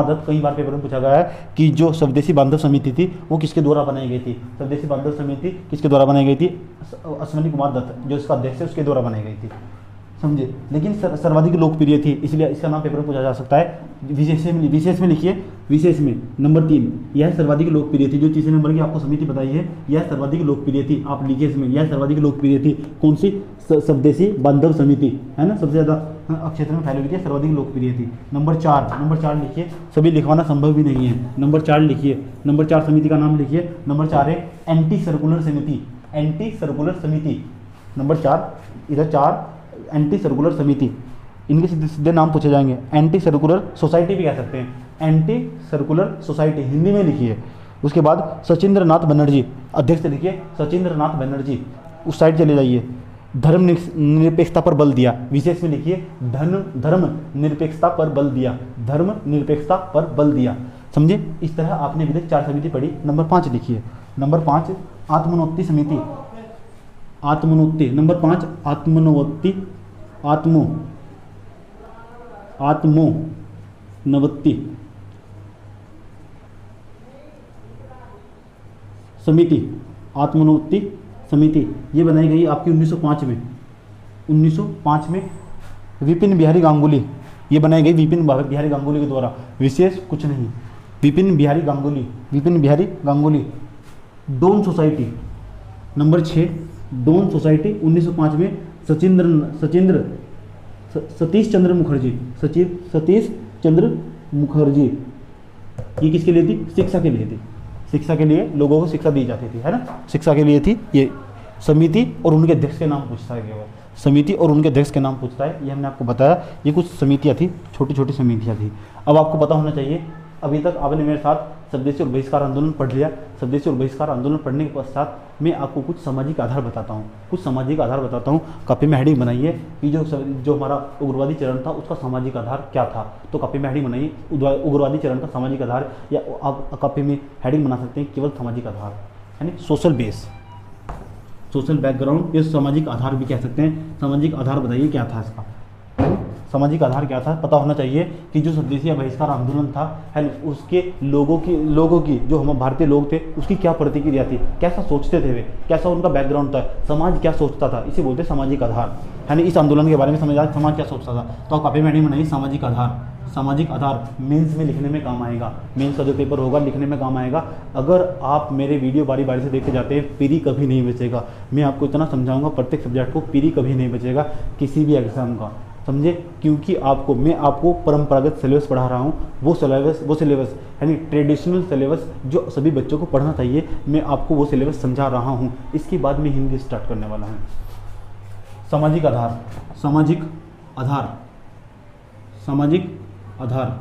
A: दत्त। कई बार पेपर में पूछा गया है कि जो स्वदेशी बांधव समिति थी वो किसके द्वारा बनाई गई थी। स्वदेशी बांधव समिति किसके द्वारा बनाई गई थी? अश्वनी कुमार दत्त, जो इसका अध्यक्ष है, उसके द्वारा बनाई गई थी। समझे? लेकिन सर्वाधिक लोकप्रिय थी, इसलिए इसका नाम पेपर में पूछा जा सकता है। विशेष में लिखिए, विशेष में नंबर 3, यह सर्वाधिक लोकप्रिय थी। जो तीसरे नंबर की आपको समिति बताई है, यह सर्वाधिक लोकप्रिय थी। आप लिखिए इसमें, यह सर्वाधिक लोकप्रिय थी। कौन सी? स्वदेशी बांधव समिति, है ना, सबसे ज़्यादा क्षेत्र में फैली हुई थी, सर्वाधिक लोकप्रिय थी। नंबर 4 लिखिए, सभी लिखवाना संभव भी नहीं है। नंबर 4 लिखिए, नंबर 4 समिति का नाम लिखिए। नंबर 4 है एंटी सर्कुलर समिति। नंबर 4, इधर 4 एंटी सर्कुलर समिति। इनके सीधे नाम पूछे जाएंगे। एंटी सर्कुलर सोसाइटी भी कह सकते हैं, एंटी सर्कुलर सोसाइटी हिंदी में लिखिए। उसके बाद सचिंद्र नाथ बनर्जी, अध्यक्ष लिखिए सचिंद्र नाथ बनर्जी। उस साइड चले जाइए। धर्म निरपेक्षता पर बल दिया, विशेष में लिखिए धर्म निरपेक्षता पर बल दिया। समझे? इस तरह आपने अभी तक 4 समिति पढ़ी। नंबर 5 लिखिए। नंबर 5 आत्मोन्नति समिति। नंबर 5 आत्मोन्नति समिति। ये बनाई गई आपकी 1905 में। विपिन बिहारी गांगुली, ये बनाई गई विपिन बिहारी गांगुली के द्वारा, विशेष कुछ नहीं। Vipin Bihari Ganguly, Vipin Bihari Ganguly. Dawn society, number 6 Dawn society 1905 में सतीश चंद्र मुखर्जी, सतीश चंद्र मुखर्जी, ये किसके लिए थी? शिक्षा के लिए थी। शिक्षा के लिए लोगों को शिक्षा दी जाती थी, है ना, शिक्षा के लिए थी। ये समिति और उनके अध्यक्ष के नाम पूछता है केवल, समिति और उनके अध्यक्ष के नाम पूछता है। ये हमने आपको बताया, ये कुछ समितियाँ थी, छोटी छोटी समितियाँ थी। अब आपको पता होना चाहिए, अभी तक आपने मेरे साथ स्वदेशी और बहिष्कार आंदोलन पढ़ लिया। स्वदेशी और बहिष्कार आंदोलन पढ़ने के पश्चात मैं आपको कुछ सामाजिक आधार बताता हूँ, कुछ सामाजिक आधार बताता हूँ। कॉपी में हेडिंग बनाइए कि जो हमारा उग्रवादी चरण था उसका सामाजिक आधार क्या था। तो कॉपी में हेडिंग बनाइए उग्रवादी चरण का सामाजिक आधार, या आप कॉपी में हेडिंग बना सकते हैं केवल सामाजिक आधार, यानी सोशल बेस, सोशल बैकग्राउंड, ये सामाजिक आधार भी कह सकते हैं। सामाजिक आधार बताइए क्या था इसका, सामाजिक आधार क्या था, पता होना चाहिए कि जो स्वदेशी बहिष्कार आंदोलन था, है ना, उसके लोगों की जो हम भारतीय लोग थे उसकी क्या प्रतिक्रिया थी, कैसा सोचते थे वे, कैसा उनका बैकग्राउंड था, समाज क्या सोचता था, इसे बोलते सामाजिक आधार, है ना। इस आंदोलन के बारे में समाज क्या सोचता था। तो आप कॉपी में हेडिंग बनाइए सामाजिक आधार। सामाजिक आधार मेंस में लिखने में काम आएगा, मेंस का जो पेपर होगा लिखने में काम आएगा। अगर आप मेरे वीडियो बारी बारी से देखते जाते हैं, पीरी कभी नहीं बचेगा। मैं आपको इतना समझाऊंगा, प्रत्येक सब्जेक्ट को पीरी कभी नहीं बचेगा किसी भी एग्जाम का, समझे। क्योंकि मैं आपको परंपरागत सिलेबस पढ़ा रहा हूँ, वो सिलेबस यानी ट्रेडिशनल सिलेबस जो सभी बच्चों को पढ़ना चाहिए, मैं आपको वो सिलेबस समझा रहा हूँ। इसके बाद मैं हिंदी स्टार्ट करने वाला हूँ। सामाजिक आधार, सामाजिक आधार, सामाजिक आधार,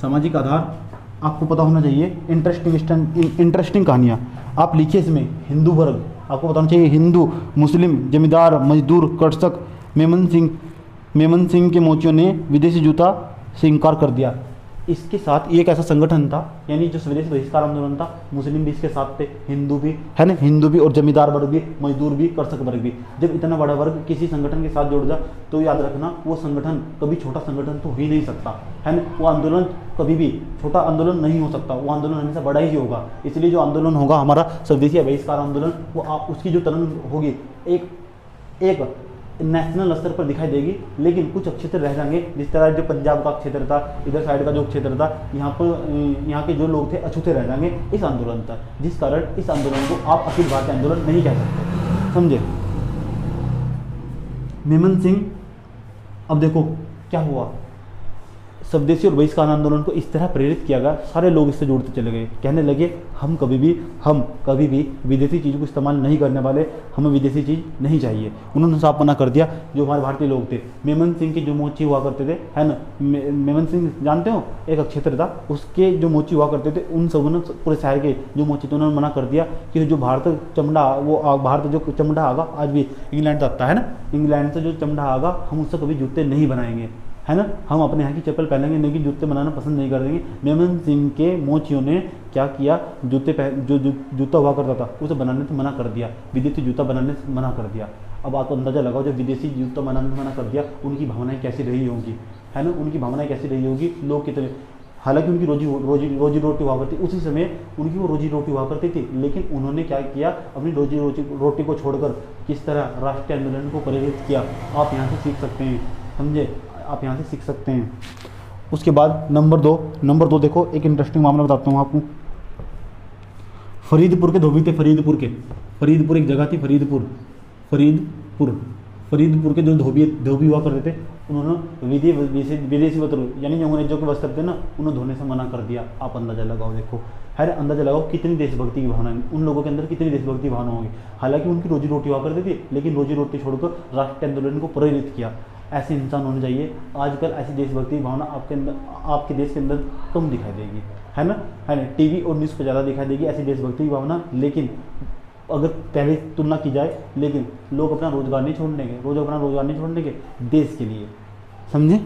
A: सामाजिक आधार आपको पता होना चाहिए। इंटरेस्टिंग कहानियाँ आप लिखिए इसमें। हिंदू वर्ग आपको बताना चाहिए, हिंदू, मुस्लिम, जमींदार, मजदूर, कृषक। मेमन सिंह के मोचियों ने विदेशी जूता से इनकार कर दिया। इसके साथ ये एक ऐसा संगठन था, यानी जो स्वदेशी बहिष्कार आंदोलन था, मुस्लिम भी इसके साथ थे, हिंदू भी, है ना, हिंदू भी, और जमींदार वर्ग भी, मजदूर भी, कृषक वर्ग भी। जब इतना बड़ा वर्ग किसी संगठन के साथ जुड़ जा तो याद रखना वो संगठन कभी छोटा संगठन तो हो ही नहीं सकता, है ना। वो आंदोलन कभी भी छोटा आंदोलन नहीं हो सकता, वो आंदोलन हमेशा बड़ा ही होगा। इसलिए जो आंदोलन होगा हमारा स्वदेशी बहिष्कार आंदोलन, वो उसकी जो तरंग होगी एक नेशनल स्तर पर दिखाई देगी, लेकिन कुछ क्षेत्र रह जाएंगे। जिस तरह जो पंजाब का क्षेत्र था, इधर साइड का जो क्षेत्र था, यहाँ के जो लोग थे अछूते रह जाएंगे इस आंदोलन तक, जिस कारण इस आंदोलन को आप अखिल भारतीय आंदोलन नहीं कह सकते, समझे। मेमन सिंह, अब देखो क्या हुआ, स्वदेशी और बहिष्कार आंदोलन को इस तरह प्रेरित किया गया, सारे लोग इससे जुड़ते चले गए, कहने लगे हम कभी भी विदेशी चीज़ों को इस्तेमाल नहीं करने वाले, हमें विदेशी चीज़ नहीं चाहिए। उन्होंने साफ मना कर दिया। जो हमारे भारतीय लोग थे, मेमन सिंह के जो मोची हुआ करते थे, है ना, मेमन सिंह जानते हो, एक क्षेत्र था, उसके जो मोची हुआ करते थे, उन सबों ने पूरे शहर के जो मोची थे उन्होंने मना कर दिया कि जो भारत चमड़ा, वो भारत जो चमड़ा आगा, आज भी इंग्लैंड से आता है ना, इंग्लैंड से जो चमड़ा आगा, हम उससे कभी जूते नहीं बनाएंगे, है ना, हम अपने यहाँ की चप्पल पहनेंगे, लेकिन जूते बनाना पसंद नहीं करेंगे। मेमन सिंह के मोचियों ने क्या किया, जूता हुआ करता था उसे बनाने से मना कर दिया, विदेशी जूता बनाने से मना कर दिया। अब आप अंदाजा लगाओ, जब विदेशी जूता बनाने से मना कर दिया, उनकी भावनाएं कैसी रही होंगी, है ना, उनकी भावनाएं कैसी रही होगी, लोग कितने, हालांकि उनकी रोजी रोटी हुआ करती, उसी समय उनकी वो रोजी रोटी हुआ करती थी, लेकिन उन्होंने क्या किया, अपनी रोजी रोटी को छोड़कर किस तरह राष्ट्रीय आंदोलन को प्रेरित किया, आप यहाँ से सीख सकते हैं, समझे, आप यहाँ से सीख सकते हैं। उसके बाद नंबर दो देखो, एक इंटरेस्टिंग मामला बताता हूँ आपको। फरीदपुर के धोबी थे, फरीदपुर एक जगह थी, फरीदपुर के जो धोबी हुआ करते थे, उन्होंने विदेशी वस्त्र, यानी जो अंग्रेजों के वस्त्र थे ना, उन्होंने धोने से मना कर दिया। आप अंदाजा लगाओ, देखो, है अंदाजा लगाओ कितनी देशभक्ति की भावना, उन लोगों के अंदर कितनी देशभक्ति की भावना होगी। हालांकि उनकी रोजी रोटी हुआ करती थी, लेकिन रोजी रोटी छोड़कर राष्ट्रीय आंदोलन को प्रेरित किया। ऐसे इंसान होने चाहिए। आजकल ऐसी देशभक्ति की भावना आपके देश के अंदर कम दिखाई देगी, है ना, टीवी और न्यूज़ पर ज़्यादा दिखाई देगी ऐसी देशभक्ति की भावना। लेकिन अगर पहले तुलना की जाए, लेकिन लोग अपना रोजगार नहीं छोड़ने के देश के लिए, समझे।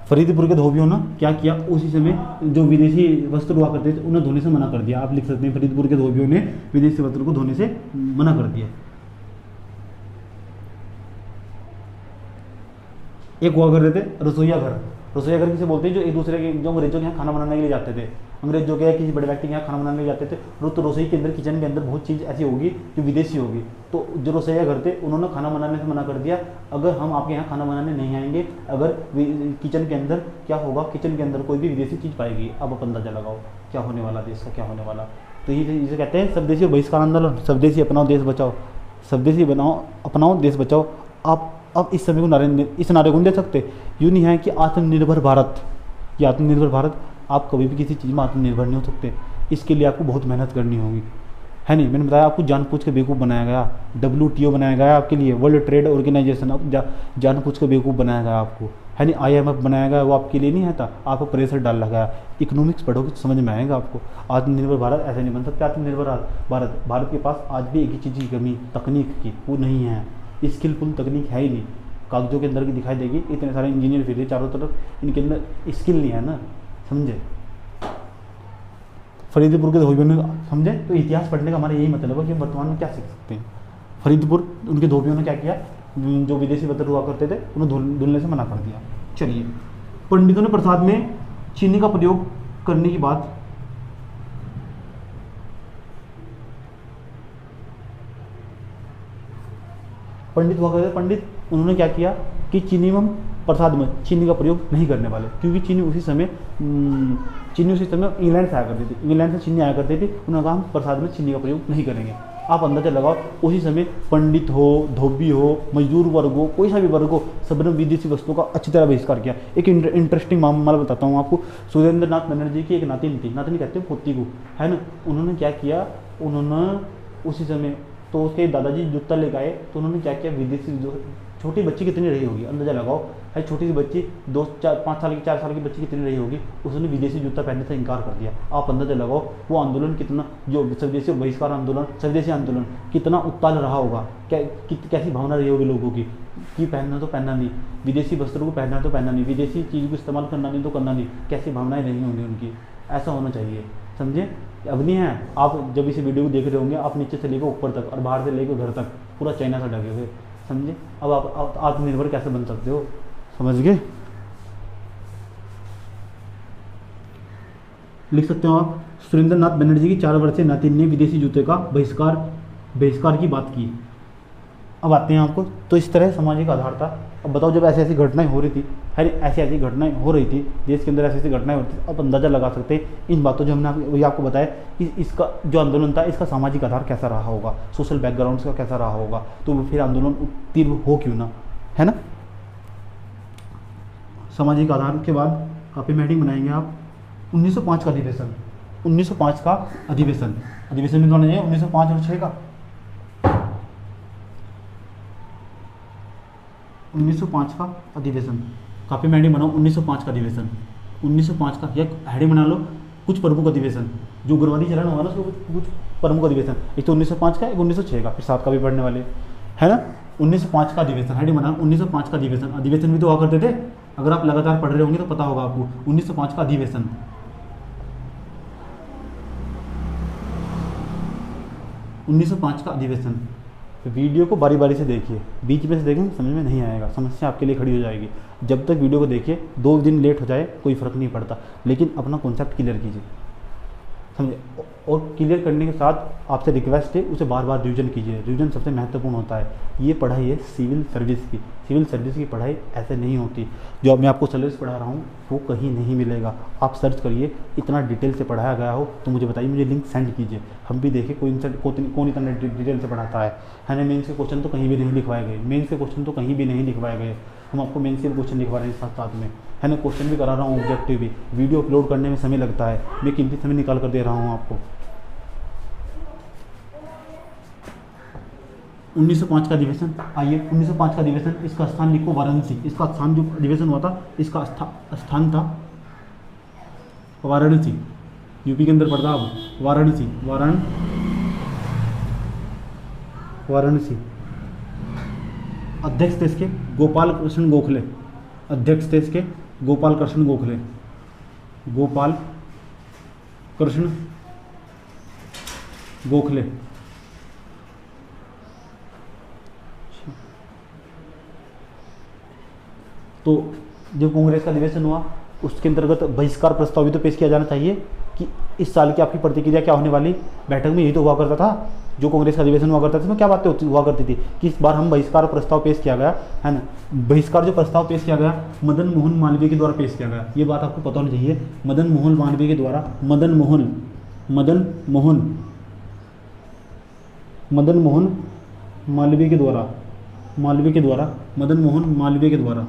A: फरीदपुर के धोबियों ने क्या किया, उसी समय जो विदेशी वस्त्र हुआ करते थे उन्हें धोने से मना कर दिया। आप लिख सकते हैं, फरीदपुर के धोबियों ने विदेशी वस्त्र को धोने से मना कर दिया। एक हुआ करते थे रसोईया घर किसे बोलते हैं, जो एक दूसरे के, जो अंग्रेजों के यहाँ खाना बनाने के लिए जाते थे, अंग्रेज जो क्या किसी बड़े व्यक्ति के यहाँ खाना बनाने जाते थे, तो रसोई के अंदर, किचन के अंदर बहुत चीज़ ऐसी होगी जो विदेशी होगी, तो जो रसोईया घर थे उन्होंने खाना बनाने से मना कर दिया, अगर हम आपके यहाँ खाना बनाने नहीं आएंगे, अगर किचन के अंदर क्या होगा, किचन के अंदर कोई भी विदेशी चीज़ पाएगी, अब आप अंदाजा लगाओ क्या होने वाला, देश का क्या होने वाला। तो ये इसे कहते हैं स्वदेशी बहिष्कार आंदोलन, स्वदेशी अपनाओ देश बचाओ, स्वदेशी बनाओ अपनाओ देश बचाओ। आप इस समय को इस नारे को नहीं दे सकते, यूँ नहीं है कि आत्मनिर्भर भारत, ये आत्मनिर्भर भारत, आप कभी भी किसी चीज़ में आत्मनिर्भर नहीं हो सकते, इसके लिए आपको बहुत मेहनत करनी होगी, है नहीं। मैंने बताया आपको जानबूझ के बेवकूफ़ बनाया गया, WTO बनाया गया आपके लिए, वर्ल्ड ट्रेड ऑर्गेनाइजेशन, आप जानबूझ के बेवकूफ़ बनाया गया आपको, है नहीं। IMF बनाया गया, वो आपके लिए नहीं है था, आपको प्रेशर डाला गया। इकोनॉमिक्स पढ़ोगे तो समझ में आएगा आपको। आत्मनिर्भर भारत ऐसे नहीं बन सकता। आत्मनिर्भर भारत के पास आज भी एक ही चीज़ की कमी, तकनीक की, वो नहीं है, स्किलफुल तकनीक है ही नहीं। कागजों के अंदर की दिखाई देगी, इतने सारे इंजीनियर फिर चारों तरफ, इनके अंदर स्किल नहीं है ना, समझे। फरीदपुर के धोबियों ने, समझे, तो इतिहास पढ़ने का हमारा यही मतलब है कि वर्तमान में क्या सीख सकते हैं। फरीदपुर उनके धोबियों ने क्या किया, जो विदेशी वस्त्र हुआ करते थे उन्हें धुलने से मना कर दिया। चलिए, पंडितों ने प्रसाद में चीनी का प्रयोग करने की बात, पंडित हुआ करते, पंडित उन्होंने क्या किया कि चीनी में, प्रसाद में चीनी का प्रयोग नहीं करने वाले, क्योंकि चीनी उसी समय इंग्लैंड से आया करती थी, इंग्लैंड से चीनी आया करती थी, उन्होंने कहा हम प्रसाद में चीनी का प्रयोग नहीं करेंगे। आप अंदाजा लगाओ, उसी समय पंडित हो, धोबी हो, मजदूर वर्ग हो, कोई सा भी वर्ग हो, सबने विदेशी वस्तुओं का अच्छी तरह बहिष्कार किया। एक इंटरेस्टिंग मामला बताता हूँ आपको। सुरेंद्र नाथ बनर्जी की एक नातिन थी, नातिन कहते हैं पोती को, है ना। उन्होंने क्या किया, उन्होंने उसी समय, तो उसके दादाजी जूता लेकर आए, तो उन्होंने क्या किया, विदेशी जो छोटी बच्ची कितनी रही होगी, अंदाजा लगाओ, है छोटी सी बच्ची 4 साल की बच्ची कितनी रही होगी, उसने विदेशी जूता पहनने से इनकार कर दिया। आप अंदाजा लगाओ वो आंदोलन कितना, जो स्वदेशी बहिष्कार आंदोलन, स्वदेशी आंदोलन कितना उत्ताल रहा होगा, कैसी भावना रही होगी लोगों की कि पहनना तो पहनना नहीं, विदेशी वस्त्रों को पहनना तो पहनना नहीं, विदेशी चीज़ को इस्तेमाल करना नहीं तो करना नहीं, कैसी भावनाएं रही होंगी उनकी। ऐसा होना चाहिए, समझे। अब नहीं है, आप जब इस वीडियो को देख रहे होंगे, आप नीचे से लेकर ऊपर तक और बाहर से लेकर घर तक पूरा चाइना से ढके हुए, समझे। अब आप आत्मनिर्भर कैसे बन सकते हो, समझ गए। लिख सकते हो आप, सुरेंद्र नाथ बनर्जी की 4 वर्षीय नातिन ने विदेशी जूते का बहिष्कार की बात की। अब आते हैं आपको, तो इस तरह सामाजिक आधार था। अब बताओ, जब ऐसी घटनाएं हो रही थी, हर ऐसी घटनाएं हो रही थी देश के अंदर, ऐसी घटनाएं होती थी, अब अंदाजा लगा सकते हैं इन बातों जो हमने वही आपको बताया कि इसका जो आंदोलन था, इसका सामाजिक आधार कैसा रहा होगा, सोशल बैकग्राउंड का कैसा रहा होगा, तो फिर आंदोलन तीव्र हो क्यों ना, है ना। सामाजिक आधार के बाद काफ़ी हेडिंग बनाएंगे आप। 1905 का अधिवेशन, 1905 का अधिवेशन भी होना चाहिए, 1905 और 6 का, 1905 का अधिवेशन, काफ़ी में हेडिंग बनाओ। 1905 का अधिवेशन, 1905 का, या हेडिंग बना लो कुछ प्रमुख अधिवेशन, जो उग्रवादी चलन होगा ना उसको कुछ प्रमुख अधिवेशन, एक तो 1905 का, एक 1906 का, फिर 7 का भी पढ़ने वाले, है ना। 1905 का अधिवेशन, हेडिंग बना 1905 का अधिवेशन। अधिवेशन भी तो हुआ करते थे, अगर आप लगातार पढ़ रहे होंगे तो पता होगा आपको। 1905 का अधिवेशन, 1905 का अधिवेशन। वीडियो को बारी बारी से देखिए, बीच में से देखेंगे समझ में नहीं आएगा, समस्या आपके लिए खड़ी हो जाएगी। जब तक वीडियो को देखिए, 2 दिन लेट हो जाए कोई फ़र्क नहीं पड़ता, लेकिन अपना कॉन्सेप्ट क्लियर कीजिए, समझे। और क्लियर करने के साथ आपसे रिक्वेस्ट है, उसे बार बार रिवीजन कीजिए। रिवीजन सबसे महत्वपूर्ण होता है। ये पढ़ाई है सिविल सर्विस की, सिविल सर्विस की पढ़ाई ऐसे नहीं होती। जो मैं आपको सिलेबस पढ़ा रहा हूँ वो कहीं नहीं मिलेगा, आप सर्च करिए, इतना डिटेल से पढ़ाया गया हो तो मुझे बताइए, मुझे लिंक सेंड कीजिए, हम भी देखें कौन इतना डिटेल से पढ़ाता है ना। मेंस के क्वेश्चन तो कहीं भी नहीं लिखवाए गए, मेंस के क्वेश्चन तो कहीं भी नहीं लिखवाए गए, हम आपको मेंस के क्वेश्चन लिखवा रहे हैं साथ साथ में, है ना। क्वेश्चन भी करा रहा हूँ, ऑब्जेक्टिव भी। वीडियो अपलोड करने में समय लगता है, मैं कीमती समय निकाल कर दे रहा हूँ आपको। 1905 का अधिवेशन, आइए 1905 का अधिवेशन, इसका स्थान लिखो वाराणसी। इसका स्थान, जो अधिवेशन हुआ था इसका स्थान था वाराणसी, यूपी के अंदर पड़ता अब वाराणसी, वाराणसी। अध्यक्ष थे इसके गोपाल कृष्ण गोखले, अध्यक्ष थे इसके गोपाल कृष्ण गोखले, गोपाल कृष्ण गोखले। तो जब कांग्रेस का अधिवेशन हुआ उसके अंतर्गत बहिष्कार प्रस्ताव भी तो पेश किया जाना चाहिए, कि इस साल की आपकी प्रतिक्रिया क्या होने वाली। बैठक में यही तो हुआ करता था, जो कांग्रेस का अधिवेशन हुआ करता था उसमें क्या बातें हुआ करती थी कि इस बार हम बहिष्कार प्रस्ताव पेश किया गया है ना। बहिष्कार जो प्रस्ताव पेश किया गया मदन मोहन मालवीय के द्वारा पेश किया गया, ये बात आपको पता होनी चाहिए। मदन मोहन मालवीय के द्वारा, मदन मोहन मालवीय के द्वारा, मदन मोहन मालवीय के द्वारा।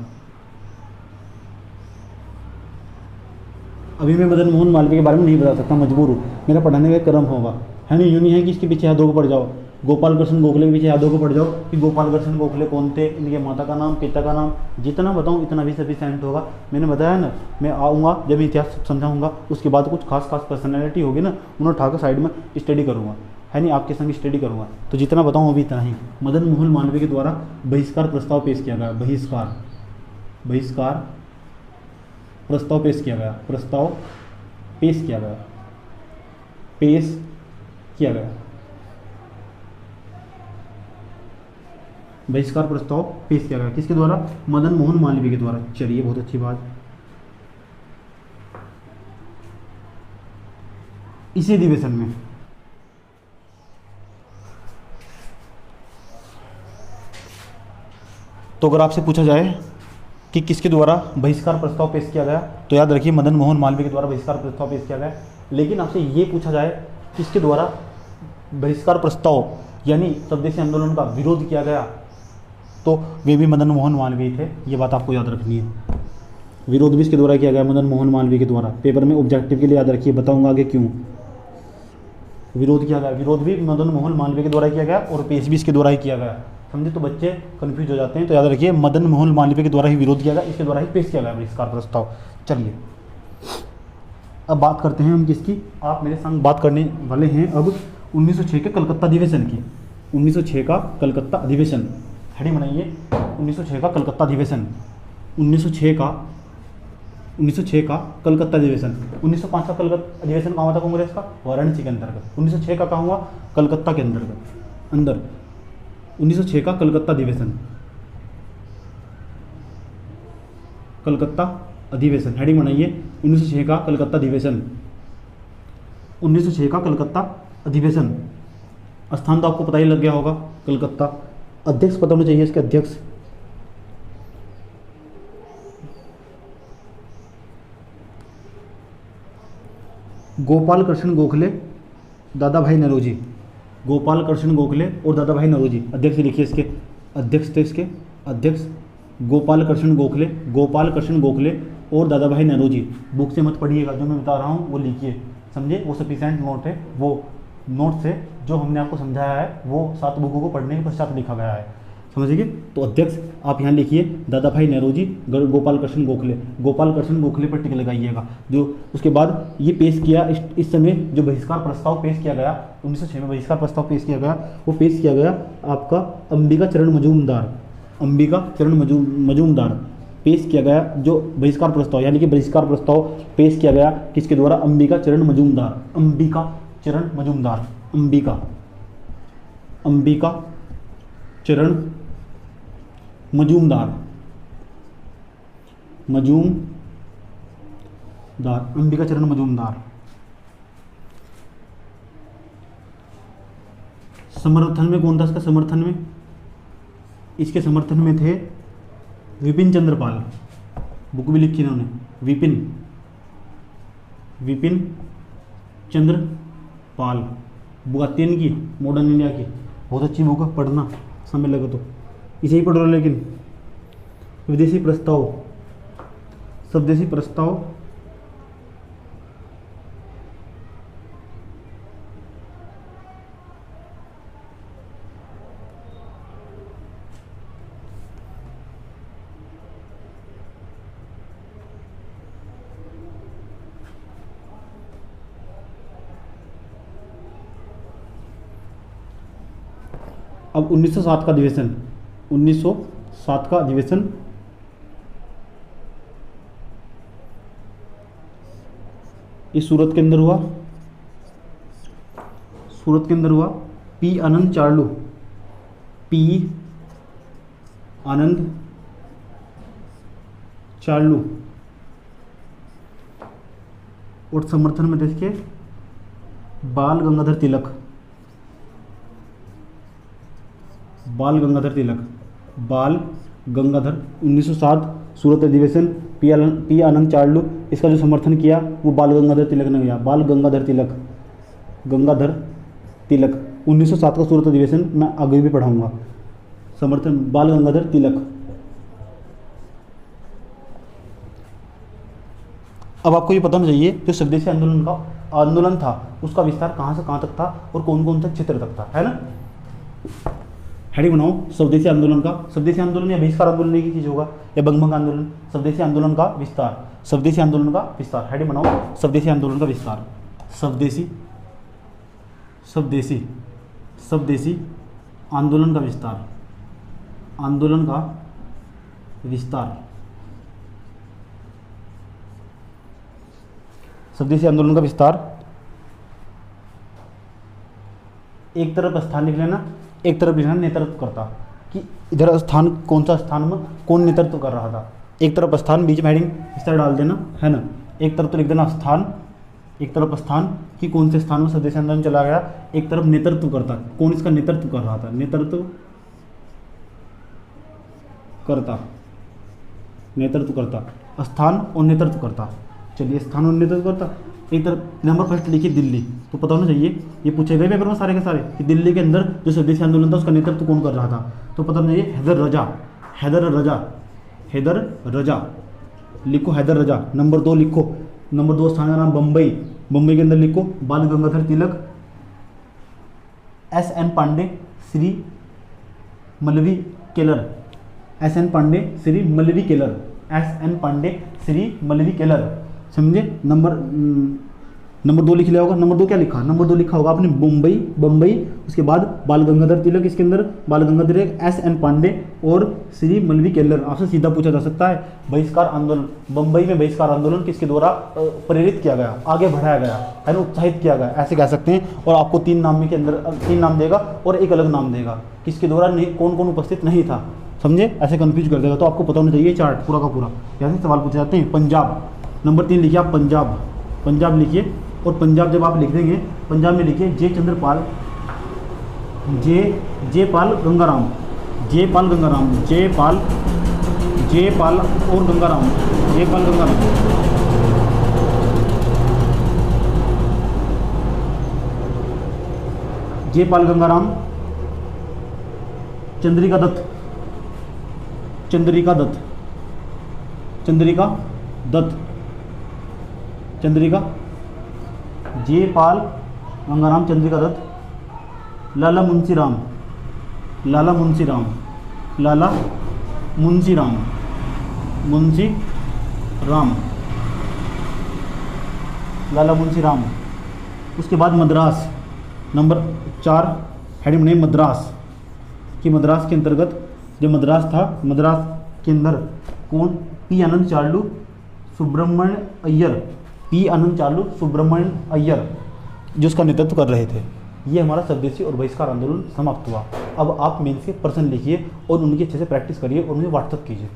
A: अभी मैं मदन मोहन मालवीय के बारे में नहीं बता सकता, मजबूर हूँ, मेरा पढ़ाने का क्रम होगा, है नहीं। यूँ नहीं है कि इसके पीछे यादों को पड़ जाओ, गोपाल कृष्ण गोखले के पीछे यादों को पड़ जाओ कि गोपाल कृष्ण गोखले कौन थे, इनके माता का नाम, पिता का नाम, जितना बताऊँ इतना भी सफिशिएंट होगा। मैंने बताया ना, मैं आऊँगा जब मैं इतिहास समझाऊँगा, उसके बाद कुछ खास पर्सनैलिटी होगी ना, उन्हें उठाकर साइड में स्टडी करूँगा, है नहीं, आपके संग स्टडी करूँगा। तो जितना बताऊँ अभी इतना ही। मदन मोहन मालवीय के द्वारा बहिष्कार प्रस्ताव पेश किया गया, बहिष्कार प्रस्ताव पेश किया गया, बहिष्कार प्रस्ताव पेश किया गया किसके द्वारा? मदन मोहन मालवीय के द्वारा। चलिए, बहुत अच्छी बात। इसी अधिवेशन में तो अगर आपसे पूछा जाए कि किसके द्वारा बहिष्कार प्रस्ताव पेश किया गया, तो याद रखिए मदन मोहन मालवीय के द्वारा बहिष्कार प्रस्ताव पेश किया गया। लेकिन आपसे ये पूछा जाए किसके द्वारा बहिष्कार प्रस्ताव यानी स्वदेशी आंदोलन का विरोध किया गया, तो वे भी मदन मोहन मालवीय थे। ये बात आपको याद रखनी है। विरोध भी इसके द्वारा किया गया, मदन मोहन मालवीय के द्वारा। पेपर में ऑब्जेक्टिव के लिए याद रखिए, बताऊंगा आगे क्यों विरोध किया गया। विरोध भी मदन मोहन मालवीय के द्वारा किया गया और पेश भी इसके द्वारा ही किया गया। समझे? तो बच्चे कंफ्यूज हो जाते हैं, तो याद रखिए मदन मोहन मालवीय के द्वारा ही विरोध किया गया, इसके द्वारा ही पेश किया गया बहिष्कार प्रस्ताव। चलिए, अब बात करते हैं हम किसकी, आप मेरे संग बात करने वाले हैं अब 1906 के कलकत्ता अधिवेशन की। 1906 का कलकत्ता अधिवेशन, हेडिंग बनाइए 1906 का कलकत्ता अधिवेशन। 1906 का कलकत्ता अधिवेशन। 1905 का कलकत्ता अधिवेशन कहाँ हुआ था कांग्रेस का? वाराणसी के अंतर्गत। 1906 का कहाँ हुआ? कलकत्ता के अंदर। 1906 का कलकत्ता अधिवेशन, कलकत्ता अधिवेशन, हेडिंग बनाइए 1906 का कलकत्ता अधिवेशन। 1906 का कलकत्ता अधिवेशन, स्थान तो आपको पता ही लग गया होगा, कलकत्ता। अध्यक्ष पता होना चाहिए इसके, अध्यक्ष गोपाल कृष्ण गोखले, दादा भाई नौरोजी। गोपाल कृष्ण गोखले और दादा भाई नौरोजी अध्यक्ष लिखिए इसके। अध्यक्ष थे इसके, अध्यक्ष गोपाल कृष्ण गोखले और दादा भाई नौरोजी। बुक से मत पढ़िएगा, जो मैं बता रहा हूँ वो लिखिए, समझे? वो सफिशिएंट नोट है, वो नोट से जो हमने आपको समझाया है वो 7 बुकों को पढ़ने के पश्चात लिखा गया है, समझिए। तो अध्यक्ष आप यहाँ लिखिए दादा भाई नौरोजी, गोपाल कृष्ण गोखले पर टिक लगाइएगा। जो उसके बाद ये पेश किया, इस समय जो बहिष्कार प्रस्ताव पेश किया गया 1906 में, बहिष्कार प्रस्ताव पेश किया गया, वो पेश किया गया आपका अंबिका चरण मजूमदार पेश किया गया। जो बहिष्कार प्रस्ताव यानी कि बहिष्कार प्रस्ताव पेश किया गया किसके द्वारा? अंबिका चरण मजूमदार, अंबिका चरण मजूमदार, अंबिका चरण मजूमदार, अंबिका चरण मजूमदार। समर्थन में कौन था इसका? समर्थन में, इसके समर्थन में थे विपिन चंद्र पाल, बुक भी लिखी इन्होंने, विपिन चंद्र पाल। बुक आती है इनकी, मॉडर्न इंडिया की, बहुत अच्छी बुक है, पढ़ना समय लगे तो इसे ही पढ़ लो। लेकिन स्वदेशी प्रस्ताव अब 1907 का अधिवेशन, 1907 का अधिवेशन इस सूरत के अंदर हुआ। पी आनंद चार्लू और समर्थन में देखिए बाल गंगाधर तिलक, बाल गंगाधर तिलक, बाल गंगाधर 1907 सूरत अधिवेशन, पी आनंद चार्लू, इसका जो समर्थन किया वो बाल गंगाधर तिलक ने किया। बाल गंगाधर तिलक, गंगाधर तिलक 1907 का सूरत अधिवेशन, मैं आगे भी पढ़ाऊंगा। समर्थन बाल गंगाधर तिलक। अब आपको ये पता होना चाहिए जो स्वदेशी आंदोलन का आंदोलन था उसका विस्तार कहाँ से कहाँ तक था और कौन कौन सा क्षेत्र तक था, है ना। हेडिंग बनाओ स्वदेशी आंदोलन का। स्वदेशी आंदोलन या बहिष्कार आंदोलन की चीज होगा या बंगभंग आंदोलन। स्वदेशी आंदोलन का विस्तार, स्वदेशी आंदोलन का विस्तार। हेडिंग बनाओ स्वदेशी आंदोलन का विस्तार। स्वदेशी स्वदेशी स्वदेशी आंदोलन का विस्तार, आंदोलन का विस्तार। स्वदेशी आंदोलन का विस्तार, एक तरफ स्थान लिख लेना, एक तरफ लिखना नेतृत्व करता, कि इधर स्थान कौन सा स्थान में कौन नेतृत्व कर रहा था। एक तरफ स्थान, बीच में हेडिंग इस तरह डाल देना, है ना। एक तरफ तो लिख देना स्थान, एक तरफ स्थान कि कौन से स्थान में स्वदेशी आंदोलन चला गया। एक तरफ नेतृत्व करता, कौन इसका नेतृत्व कर रहा था, नेतृत्व करता, नेतृत्व करता, स्थान और नेतृत्व करता। चलिए स्थान और नेतृत्व करता। एक तरफ नंबर फर्स्ट लिखिए दिल्ली, तो पता होना चाहिए ये पूछे गए पेपर में सारे के सारे कि दिल्ली के अंदर जो स्वदेशी आंदोलन था उसका नेतृत्व कौन कर रहा था, तो पता होना चाहिए हैदर रजा, हैदर रजा, हैदर रजा लिखो, हैदर रजा। नंबर 2 लिखो, नंबर 2 स्थान का नाम बम्बई, बम्बई के अंदर लिखो Bal Gangadhar Tilak, SN Pandey, Shri Malvi Kelar, SN Pandey, Shri Malvi Kelar, SN Pandey, Shri Malvi Kelar, समझे। नंबर 2 लिख लिया होगा। नंबर 2 क्या लिखा, नंबर 2 लिखा होगा आपने मुंबई, बम्बई, उसके बाद बाल गंगाधर तिलक, इसके अंदर बाल गंगाधर तिलक, SN पांडे और श्री मलवी केलर। आपसे सीधा पूछा जा सकता है बहिष्कार आंदोलन, बम्बई में बहिष्कार आंदोलन किसके द्वारा प्रेरित किया गया, आगे बढ़ाया गया, है ना, उत्साहित किया गया, ऐसे कह सकते हैं। और आपको 3 नाम के अंदर 3 नाम देगा और एक अलग नाम देगा किसके द्वारा कौन कौन उपस्थित नहीं था, समझे, ऐसे कंफ्यूज कर देगा। तो आपको पता होना चाहिए चार्ट पूरा का पूरा, कैसे सवाल पूछे जाते हैं। पंजाब, नंबर 3 लिखिए आप पंजाब, पंजाब लिखिए। और पंजाब जब आप लिख देंगे, पंजाब में लिखिए जे चंद्रपाल, जे पाल गंगाराम, जे पाल गंगाराम, जे पाल और गंगाराम, जे पाल गंगाराम, जे पाल गंगाराम, चंद्रिका दत्त, चंद्रिका दत्त, चंद्रिका दत्त, चंद्रिका, जे पाल गंगाराम, चंद्रिका दत्त, लाला मुंशीराम, लाला मुंशीराम, लाला मुंशीराम, मुंशीराम, लाला मुंशीराम। उसके बाद मद्रास, नंबर 4 हेडिंग नहीं मद्रास, कि मद्रास के अंतर्गत जो मद्रास था, मद्रास के अंदर कौन, पी आनंद चार्लू, सुब्रमण्य अय्यर, पी आनंद चार्लू, सुब्रमण्य अय्यर जो उसका नेतृत्व कर रहे थे। ये हमारा स्वदेशी और बहिष्कार आंदोलन समाप्त हुआ। अब आप मेन से प्रश्न लिखिए और उनकी अच्छे से प्रैक्टिस करिए और उन्हें व्हाट्सअप कीजिए।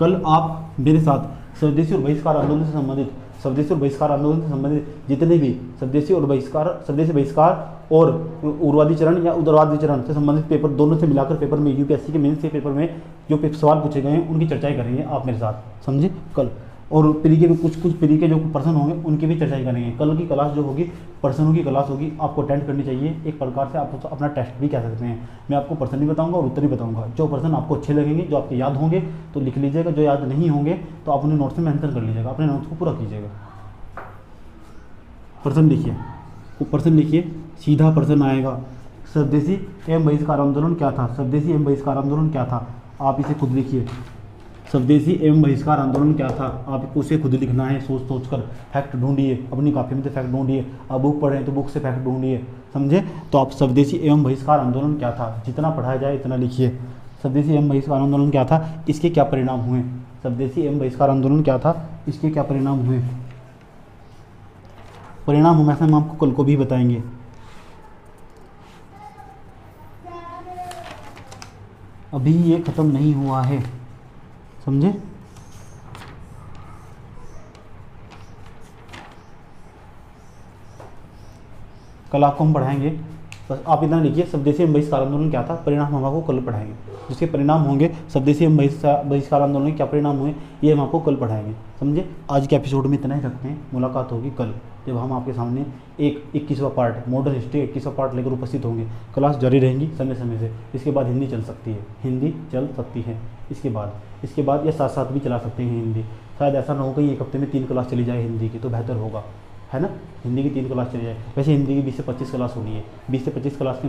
A: कल आप मेरे साथ स्वदेशी और बहिष्कार आंदोलन से संबंधित, स्वदेशी और बहिष्कार आंदोलन से संबंधित जितने भी स्वदेशी और बहिष्कार, स्वदेशी बहिष्कार और उग्रवादी चरण या उदारवादी चरण से संबंधित पेपर दोनों से मिलाकर पेपर में, यूपीएससी के मेन से पेपर में जो सवाल पूछे गए हैं उनकी चर्चाएं करेंगे आप मेरे साथ, समझे कल। और प्री के भी कुछ प्री के जो प्रश्न होंगे उनकी भी चर्चाएं करेंगे। कल की क्लास जो होगी प्रश्नों की क्लास होगी, आपको अटेंड करनी चाहिए। एक प्रकार से आप अपना टेस्ट भी कह सकते हैं। मैं आपको प्रश्न भी बताऊंगा और उत्तर भी बताऊंगा। जो प्रश्न आपको अच्छे लगेंगे, जो आपके याद होंगे तो लिख लीजिएगा, जो याद नहीं होंगे तो आप उन्हें नोट्स में मेंशन कर लीजिएगा, अपने नोट्स को पूरा कीजिएगा। प्रश्न लिखिए, वो प्रश्न लिखिए, सीधा प्रश्न आएगा, स्वदेशी एवं बहिष्कार आंदोलन क्या था, स्वदेशी एवं बहिष्कार आंदोलन क्या था, आप इसे खुद लिखिए। स्वदेशी एवं बहिष्कार आंदोलन क्या था, आपको उसे खुद लिखना है, सोच सोच कर फैक्ट ढूंढिए, अपनी कॉपी में से फैक्ट ढूंढिए। अब बुक पढ़ रहे हैं तो बुक से फैक्ट ढूंढिए, समझे। तो आप स्वदेशी एवं बहिष्कार आंदोलन क्या था, जितना पढ़ाया जाए इतना लिखिए। स्वदेशी एवं बहिष्कार आंदोलन क्या था, इसके क्या परिणाम हुए, स्वदेशी एवं बहिष्कार आंदोलन क्या था, इसके क्या परिणाम हुए। परिणाम हमेशा हम आपको कल को भी बताएंगे। अभी ये ख़त्म नहीं हुआ है, समझे। कल आपको हम पढ़ाएंगे, बस आप इतना लिखिए स्वदेशी एवं बहिष्कार आंदोलन क्या था, परिणाम हम आपको कल पढ़ाएंगे। जिसके परिणाम होंगे स्वदेशी एवं बहिष्कार आंदोलन के क्या परिणाम हुए ये हम आपको कल पढ़ाएंगे। समझे? आज के एपिसोड में इतना ही रखते हैं, मुलाकात होगी कल जब हम आपके सामने 21वां पार्ट मॉडर्न हिस्ट्री 21वां पार्ट लेकर उपस्थित होंगे। क्लास जारी रहेंगी समय समय से। इसके बाद हिंदी चल सकती है, हिंदी चल सकती है इसके बाद या साथ साथ भी चला सकते हैं हिंदी। शायद ऐसा ना हो कि एक हफ्ते में 3 क्लास चली जाए हिंदी की, तो बेहतर होगा, है ना। हिंदी की 3 क्लास चली जाए। वैसे हिंदी की 20 से 25 क्लास होनी है। 20 से 25 क्लास के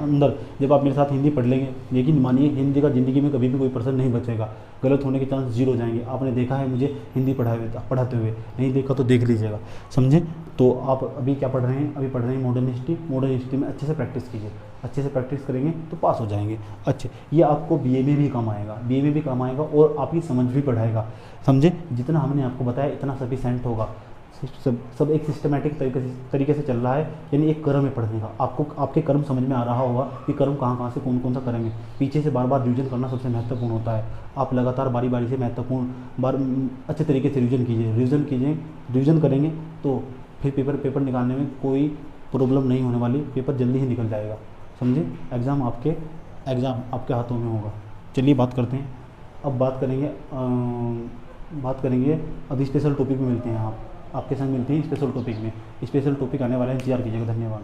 A: अंदर जब आप मेरे साथ हिंदी पढ़ लेंगे, लेकिन मानिए हिंदी का ज़िंदगी में कभी भी कोई पर्सन नहीं बचेगा, गलत होने के चांस 0 हो जाएंगे। आपने देखा है मुझे हिंदी पढ़ाते हुए, नहीं देखा तो देख लीजिएगा। समझे? तो आप अभी क्या पढ़ रहे हैं? अभी पढ़ रहे हैं मॉडर्न हिस्ट्री में अच्छे से प्रैक्टिस कीजिए। अच्छे से प्रैक्टिस करेंगे तो पास हो जाएंगे। अच्छे, ये आपको बीए में भी काम आएगा और आपकी समझ भी बढ़ाएगा। समझे? जितना हमने आपको बताया इतना सफिशिएंट होगा। सब एक सिस्टमेटिक तरीके से चल रहा है, यानी एक क्रम है पढ़ने का। आपको आपके क्रम समझ में आ रहा होगा कि क्रम कहाँ से कौन सा करेंगे। पीछे से बार बार रिवीजन करना सबसे महत्वपूर्ण होता है। आप लगातार बारी बारी से अच्छे तरीके से रिवीजन करेंगे तो फिर पेपर निकालने में कोई प्रॉब्लम नहीं होने वाली, पेपर जल्दी ही निकल जाएगा। समझे? एग्ज़ाम आपके हाथों में होगा। चलिए बात करते हैं। अब बात करेंगे अभी स्पेशल टॉपिक में मिलते हैं। आपके संग मिलते हैं स्पेशल टॉपिक में। स्पेशल टॉपिक आने वाला है, इंतजार कीजिएगा। धन्यवाद।